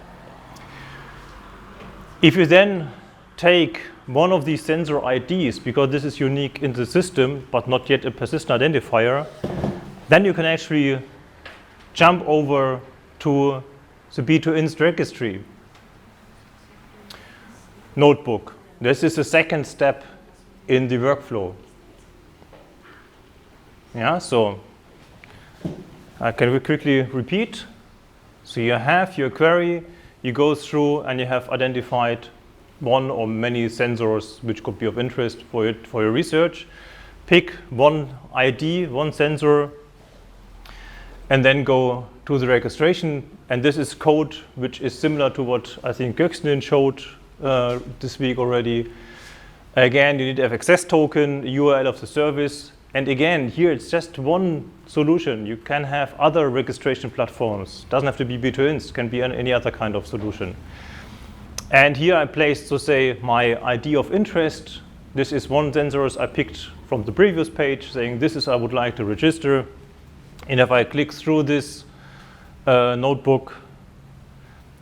[SPEAKER 1] If you then take one of these sensor IDs, because this is unique in the system but not yet a persistent identifier, then you can actually jump over to the B2INST registry notebook. This is the second step in the workflow. Yeah, so can we quickly repeat? So you have your query, you go through and you have identified one or many sensors which could be of interest for your research. Pick one ID, one sensor, and then go to the registration. And this is code which is similar to what I think Göksin showed this week already. Again, you need to have access token, URL of the service. And again, here it's just one solution. You can have other registration platforms. Doesn't have to be B2INST, can be any other kind of solution. And here I placed, so say, my ID of interest. This is one sensor I picked from the previous page, saying this is I would like to register. And if I click through this notebook,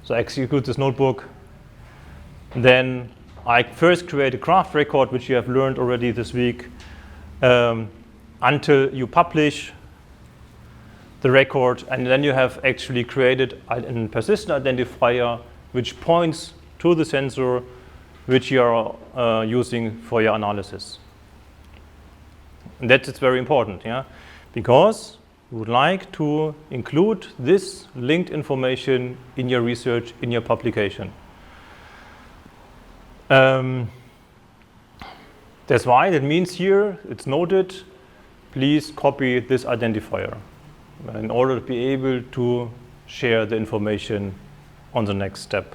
[SPEAKER 1] so I execute this notebook, then I first create a craft record, which you have learned already this week, until you publish the record, and then you have actually created a persistent identifier which points to the sensor which you are using for your analysis. And that is very important, yeah, because you would like to include this linked information in your research, in your publication. That's why that means here it's noted, please copy this identifier in order to be able to share the information on the next step.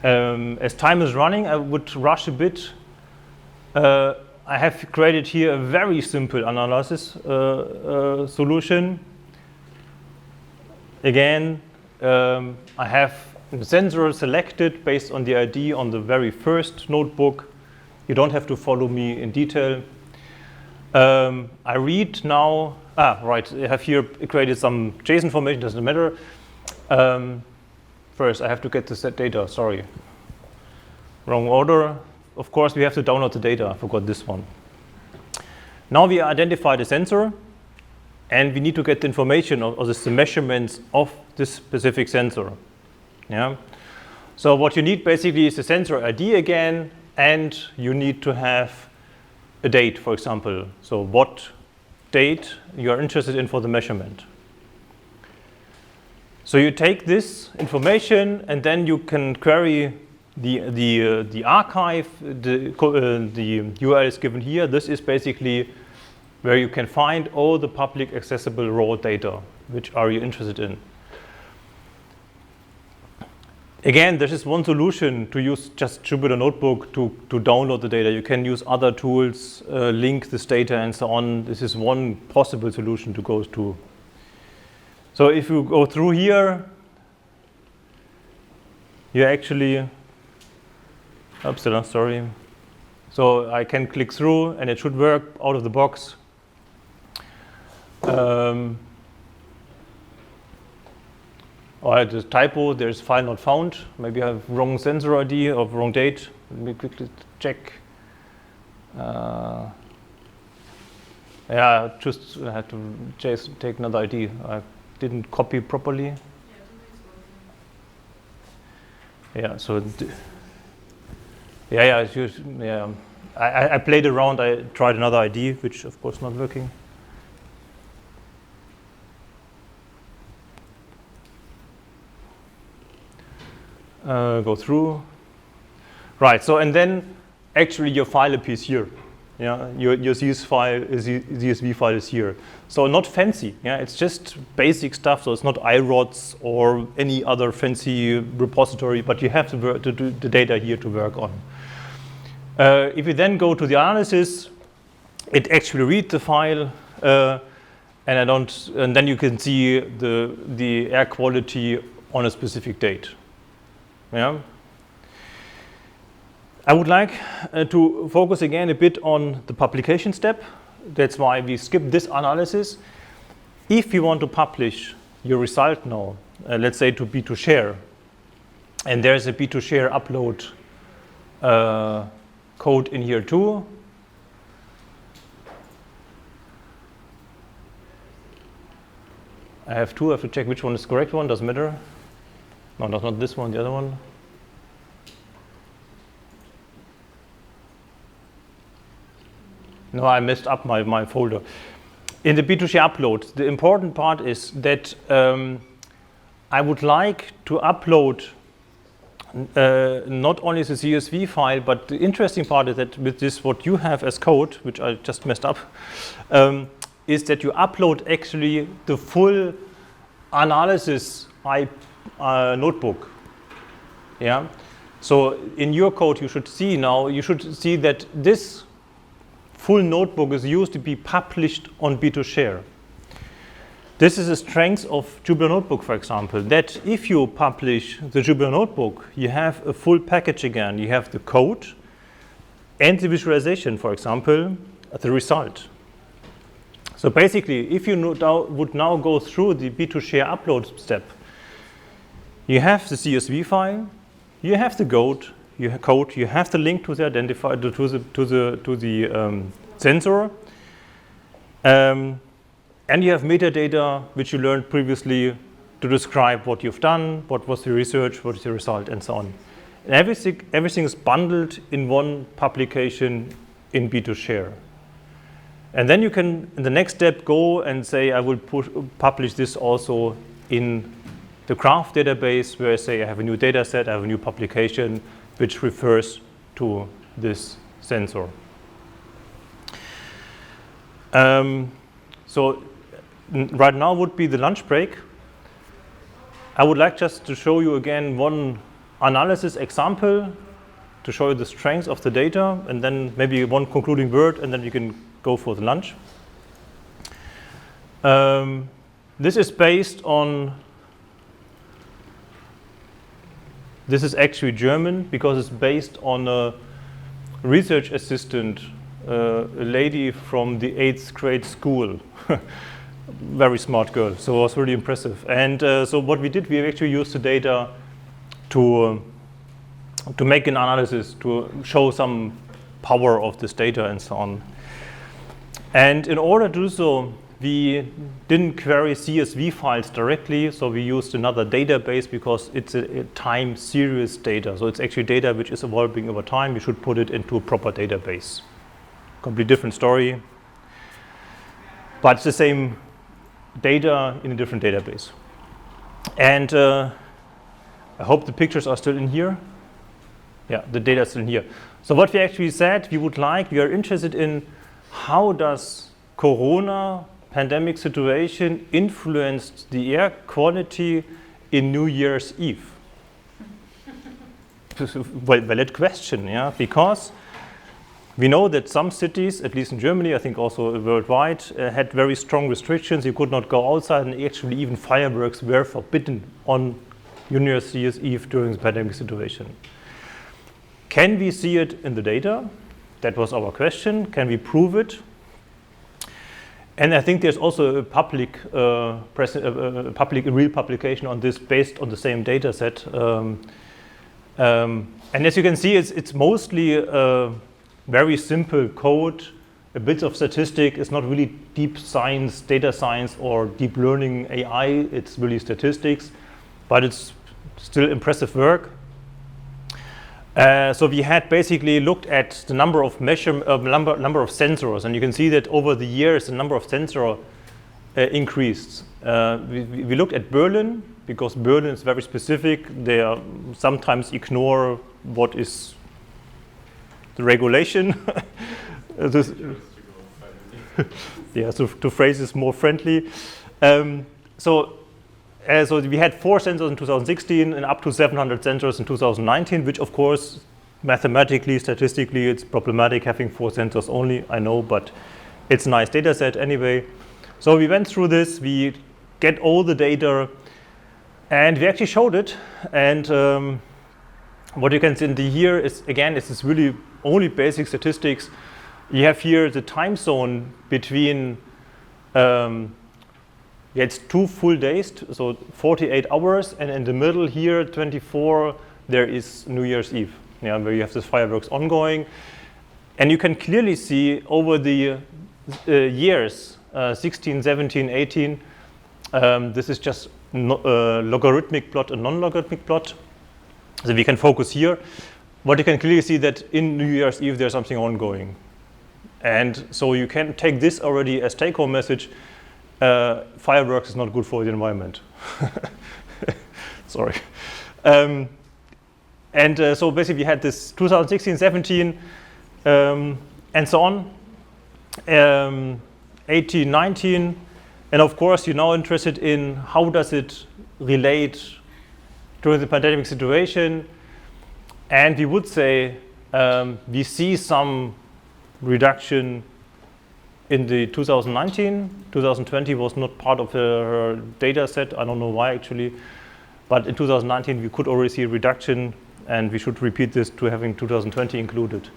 [SPEAKER 1] As time is running, I would rush a bit. I have created here a very simple analysis solution. Again, I have the sensor selected based on the ID on the very first notebook. You don't have to follow me in detail. I read now, right, I have here created some JSON information, doesn't matter. First, I have to get the set data, sorry. Wrong order. Of course, we have to download the data, I forgot this one. Now we identify the sensor, and we need to get the information or the measurements of this specific sensor. Yeah. So what you need basically is the sensor ID again, and you need to have a date, for example. So what date you are interested in for the measurement. So you take this information, and then you can query the archive. The URL is given here. This is basically where you can find all the public accessible raw data which are you interested in. Again, this is one solution to use just Jupyter Notebook to download the data. You can use other tools, link this data and so on. This is one possible solution to go to. So if you go through here, you actually, sorry. So I can click through and it should work out of the box. I had a typo, there's file not found. Maybe I have wrong sensor ID or wrong date. Let me quickly check. Yeah, just I had to take another ID. I didn't copy properly. Yeah, so I played around. I tried another ID, which of course not working. Go through. Right, so and then actually your file appears here. Yeah, your CSV file is here. So not fancy. Yeah, it's just basic stuff. So it's not iRods or any other fancy repository, but you have the data here to work on. If you then go to the analysis, it actually reads the file, and then you can see the air quality on a specific date. Yeah. I would like to focus again a bit on the publication step. That's why we skip this analysis. If you want to publish your result now, let's say to B2Share, and there's a B2Share upload code in here too. I have two. I have to check which one is the correct one. Doesn't matter. No, that's not this one. The other one. No, I messed up my folder. In the B2Share upload, the important part is that I would like to upload not only the CSV file, but the interesting part is that with this, what you have as code, which I just messed up, is that you upload actually the full analysis notebook. Yeah. So in your code, you should see that this full notebook is used to be published on B2Share. This is a strength of Jupyter Notebook, for example, that if you publish the Jupyter Notebook, you have a full package again. You have the code and the visualization, for example, the result. So basically, if you would now go through the B2Share upload step, you have the CSV file, you have the code, you have the link to the identifier to the sensor, and you have metadata which you learned previously to describe what you've done, what was the research, what is the result, and so on. And everything is bundled in one publication in B2Share. And then you can, in the next step, go and say, I will publish this also in the graph database, where I say I have a new data set, I have a new publication, which refers to this sensor. So right now would be the lunch break. I would like just to show you again one analysis example to show you the strength of the data, and then maybe one concluding word, and then you can go for the lunch. This is based on, this is actually German because it's based on a research assistant, a lady from the 8th grade school. Very smart girl, so it was really impressive. And so what we did, we actually used the data to make an analysis, to show some power of this data and so on. And in order to do so, we didn't query CSV files directly, so we used another database because it's a time series data. So it's actually data which is evolving over time. You should put it into a proper database. Completely different story, but it's the same data in a different database. And I hope the pictures are still in here. Yeah, the data is still in here. So what we actually said, we are interested in how does Corona pandemic situation influenced the air quality in New Year's Eve? Valid question, yeah, because we know that some cities, at least in Germany, I think also worldwide, had very strong restrictions. You could not go outside, and actually even fireworks were forbidden on New Year's Eve during the pandemic situation. Can we see it in the data? That was our question. Can we prove it? And I think there's also a public real publication on this based on the same data set. And as you can see, it's mostly very simple code, a bit of statistic. It's not really deep science, data science, or deep learning AI. It's really statistics, but it's still impressive work. So we had basically looked at the number of number of sensors, and you can see that over the years the number of sensors increased. We looked at Berlin because Berlin is very specific. They sometimes ignore what is the regulation. this, yeah, so to phrase this more friendly. So we had 4 sensors in 2016 and up to 700 sensors in 2019, which of course, mathematically, statistically, it's problematic having 4 sensors only, I know, but it's a nice data set anyway. So we went through this, we get all the data, and we actually showed it. And what you can see here is, again, it's this really only basic statistics. You have here the time zone between, it's 2 full days, so 48 hours, and in the middle here, 24, there is New Year's Eve, where you have the fireworks ongoing. And you can clearly see over the years, 16, 17, 18, this is just logarithmic plot and non-logarithmic plot. So we can focus here. But you can clearly see that in New Year's Eve, there's something ongoing. And so you can take this already as take-home message. Fireworks is not good for the environment. Sorry. So basically we had this 2016, 17, and so on, 18, 19. And of course, you're now interested in how does it relate during the pandemic situation. And we would say we see some reduction in the 2019. 2020 was not part of the data set. I don't know why actually. But in 2019, we could already see a reduction, and we should repeat this to having 2020 included.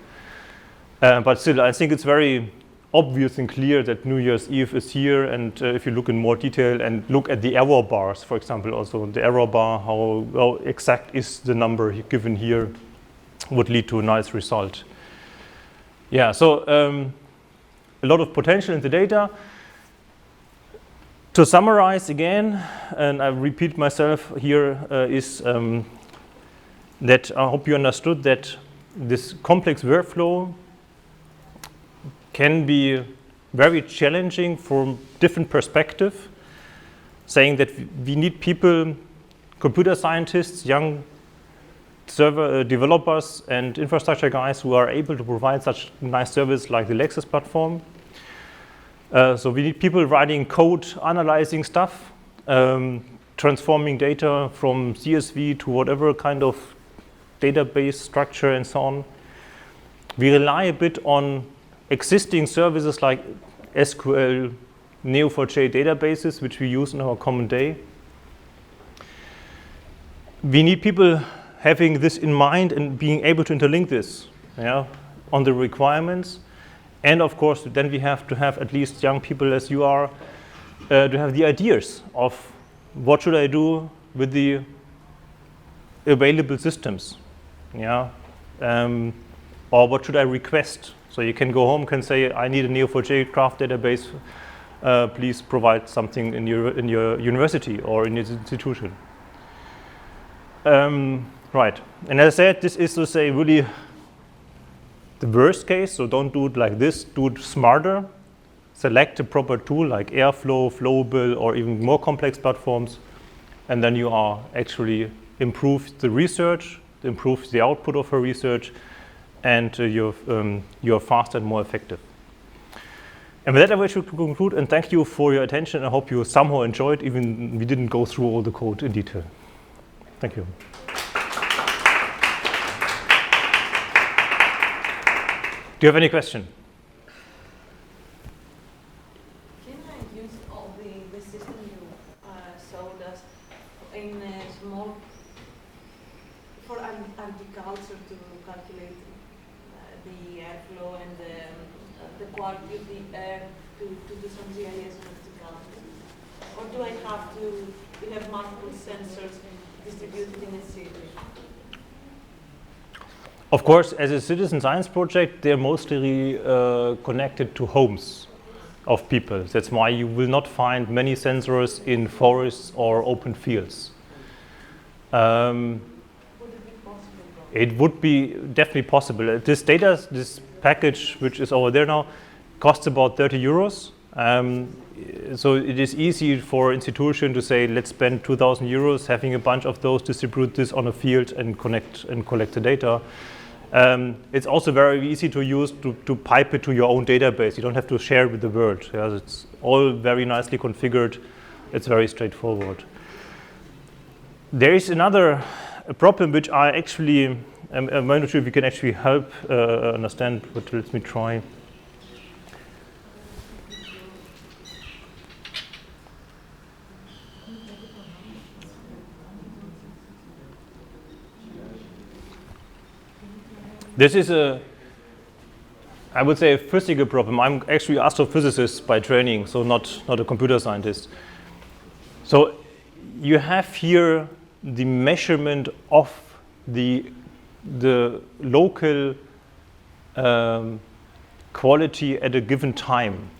[SPEAKER 1] But still, I think it's very obvious and clear that New Year's Eve is here. And if you look in more detail and look at the error bars, for example, also the error bar, how exact is the number given here, would lead to a nice result. Yeah, so a lot of potential in the data. To summarize again, and I repeat myself here, is that I hope you understood that this complex workflow can be very challenging from different perspectives, saying that we need people, computer scientists, young server developers and infrastructure guys who are able to provide such nice service like the Lexis platform. So we need people writing code, analyzing stuff, transforming data from CSV to whatever kind of database structure and so on. We rely a bit on existing services like SQL, Neo4j databases, which we use in our common day. We need people having this in mind and being able to interlink this on the requirements. And of course, then we have to have at least young people as you are to have the ideas of what should I do with the available systems, or what should I request. So you can go home, can say, I need a Neo4j graph database. Please provide something in your university or in your institution. Right, and as I said, this is to say really the worst case, so don't do it like this, do it smarter. Select a proper tool like Airflow, Flowable, or even more complex platforms, and then you are actually improve the research, improve the output of her research, and you're faster and more effective. And with that, I wish to conclude, and thank you for your attention. I hope you somehow enjoyed, even we didn't go through all the code in detail. Thank you. Do you have any question?
[SPEAKER 4] Can I use all the system you showed us in a small, for agriculture to calculate the airflow and the quality of the air to do some GIS practicality? Or do I have to have multiple sensors distributed in a city?
[SPEAKER 1] Of course, as a citizen science project, they're mostly connected to homes of people. That's why you will not find many sensors in forests or open fields.
[SPEAKER 4] Would it be possible?
[SPEAKER 1] It would be definitely possible. This package, which is over there now, costs about 30 euros. So it is easy for an institution to say, let's spend 2,000 euros having a bunch of those, distribute this on a field and collect the data. It's also very easy to use to pipe it to your own database. You don't have to share it with the world. Yeah? It's all very nicely configured. It's very straightforward. There is another problem which I actually, I'm not sure if you can actually help understand, but let me try. This is I would say a physical problem. I'm actually astrophysicist by training, so not a computer scientist. So you have here the measurement of the local quality at a given time.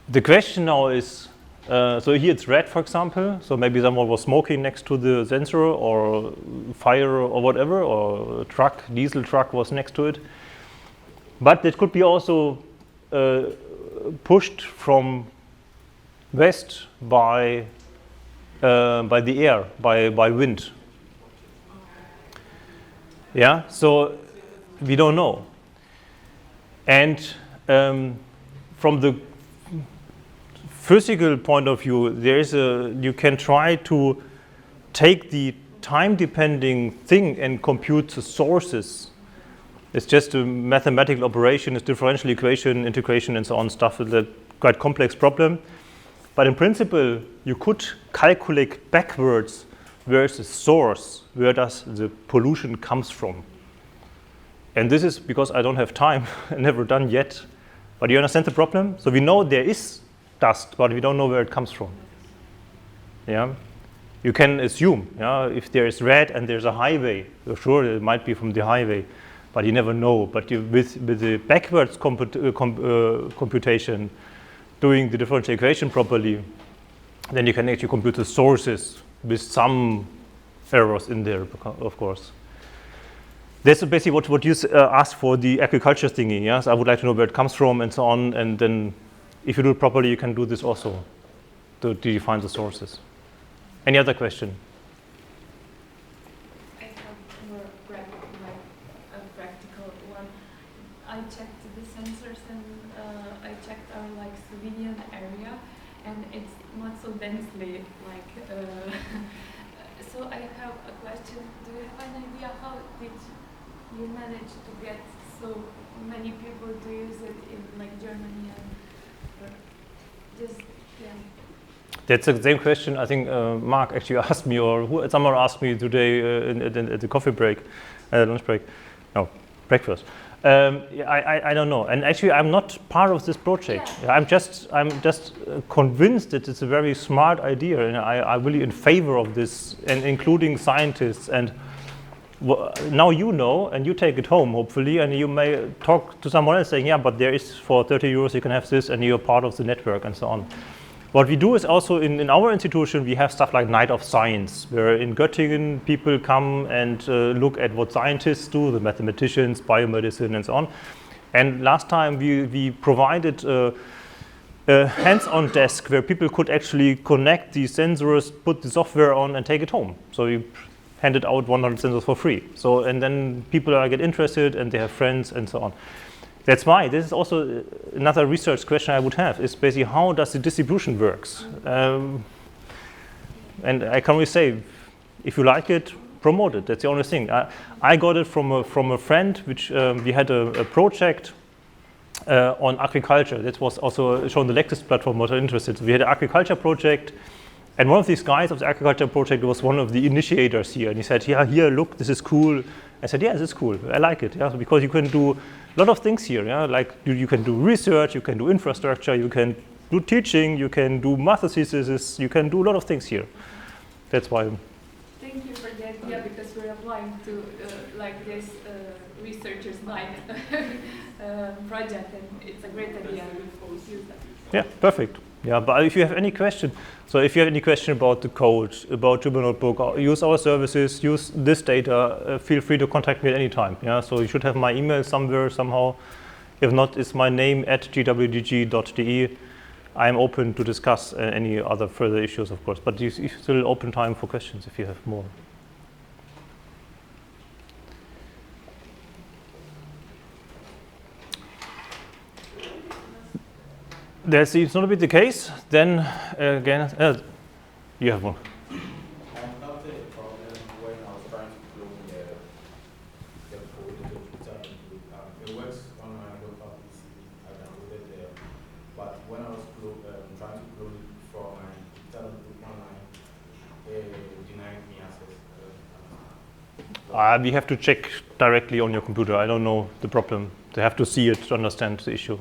[SPEAKER 1] The question now is, so here it's red, for example, so maybe someone was smoking next to the sensor, or fire or whatever, or a truck, diesel truck was next to it. But it could be also pushed from west by the air, by wind. Yeah, so we don't know. And from the physical point of view, you can try to take the time-depending thing and compute the sources. It's just a mathematical operation, it's differential equation, integration, and so on stuff. It's a quite complex problem. But in principle, you could calculate backwards where is the source, where does the pollution comes from. And this is because I don't have time, never done yet. But you understand the problem? So we know there is dust, but we don't know where it comes from. Yeah, you can assume, yeah, if there is red and there's a highway, you're sure it might be from the highway, but you never know. But with the backwards computation, doing the differential equation properly, then you can actually compute the sources with some errors in there, of course. That's basically what you asked for, the agriculture thingy. Yes, I would like to know where it comes from and so on, and then if you do it properly, you can do this also to define the sources. Any other question?
[SPEAKER 5] I have more a practical one. I checked the sensors and I checked our Slovenian area, and it's not so densely so I have a question. Do you have an idea how did you manage to get so many people to use it in Germany and just
[SPEAKER 1] That's the same question I think Mark actually asked me, or someone asked me today at the coffee break, lunch break, no, breakfast. I don't know, and actually I'm not part of this project. Yeah. I'm just convinced that it's a very smart idea, and I'm really in favor of this, and including scientists. And now you know, and you take it home hopefully, and you may talk to someone else saying, yeah, but there is for 30 euros you can have this, and you're part of the network and so on. What we do is also in our institution, we have stuff like Night of Science, where in Göttingen people come and look at what scientists do, the mathematicians, biomedicine, and so on. And last time we provided a hands-on desk where people could actually connect the sensors, put the software on, and take it home. So we handed out 100 sensors for free. So, and then people get interested, and they have friends, and so on. That's why this is also another research question I would have, is basically how does the distribution works? And I can only say, if you like it, promote it. That's the only thing. I got it from a friend, which we had a project on agriculture. That was also shown the Lexis platform, what I'm interested. So we had an agriculture project, and one of these guys of the agriculture project was one of the initiators here. And he said, yeah, here, look, this is cool. I said, yeah, this is cool. I like it, yeah, because you can do a lot of things here, yeah, like you can do research, you can do infrastructure, you can do teaching, you can do master theses, you can do a lot of things here. That's why.
[SPEAKER 5] Thank you for the idea, because we're applying to this researchers' night project, and it's a great idea.
[SPEAKER 1] Yeah, perfect. Yeah, but if you have any question, so if you have any question about the code, about Jupyter Notebook, use our services, use this data, feel free to contact me at any time. Yeah, so you should have my email somewhere, somehow. If not, it's my name at gwdg.de. I'm open to discuss any other further issues, of course, but you still open time for questions if you have more. That seems not to be the case. Then again, you have one.
[SPEAKER 7] I encountered a problem when I was trying to clone the code, the computer. It works on my local PC. I downloaded it, but when I was trying to clone it from my computer notebook online, it denied me access.
[SPEAKER 1] We have to check directly on your computer. I don't know the problem. They have to see it to understand the issue.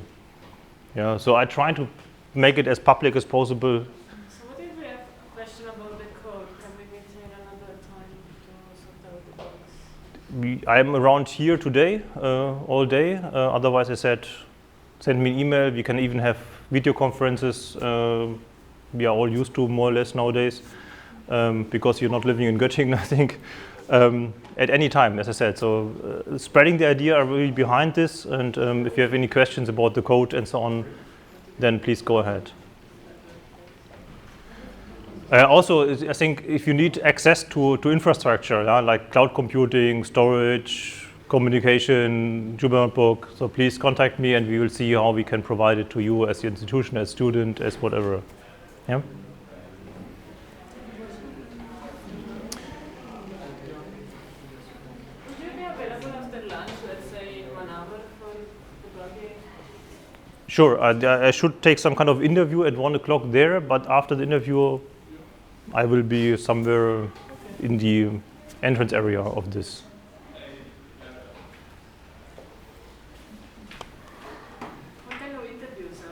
[SPEAKER 1] Yeah, so I try to make it as public as possible.
[SPEAKER 4] So what if we have a question about the code? Can we meet in another time to sort out the bugs?
[SPEAKER 1] I'm around here today, all day. Otherwise, I said, send me an email. We can even have video conferences. We are all used to more or less nowadays, because you're not living in Göttingen, I think. At any time, as I said. So spreading the idea are really behind this, and if you have any questions about the code and so on, then please go ahead. Also, I think if you need access to infrastructure, like cloud computing, storage, communication, Jupyter Notebook, so please contact me and we will see how we can provide it to you as the institution, as student, as whatever. Yeah? Sure, I should take some kind of interview at 1 o'clock there, but after the interview, I will be somewhere in the entrance area of this.
[SPEAKER 4] What kind of interviews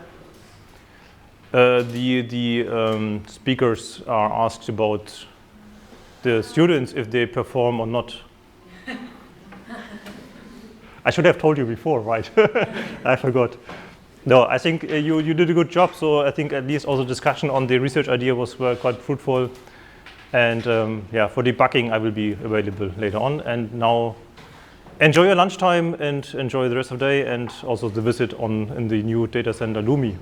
[SPEAKER 4] are those?
[SPEAKER 1] The speakers are asked about the students, if they perform or not. I should have told you before, right? I forgot. No, I think you did a good job. So I think at least also discussion on the research idea was quite fruitful. And yeah, for debugging, I will be available later on. And now enjoy your lunchtime and enjoy the rest of the day, and also the visit in the new data center Lumi.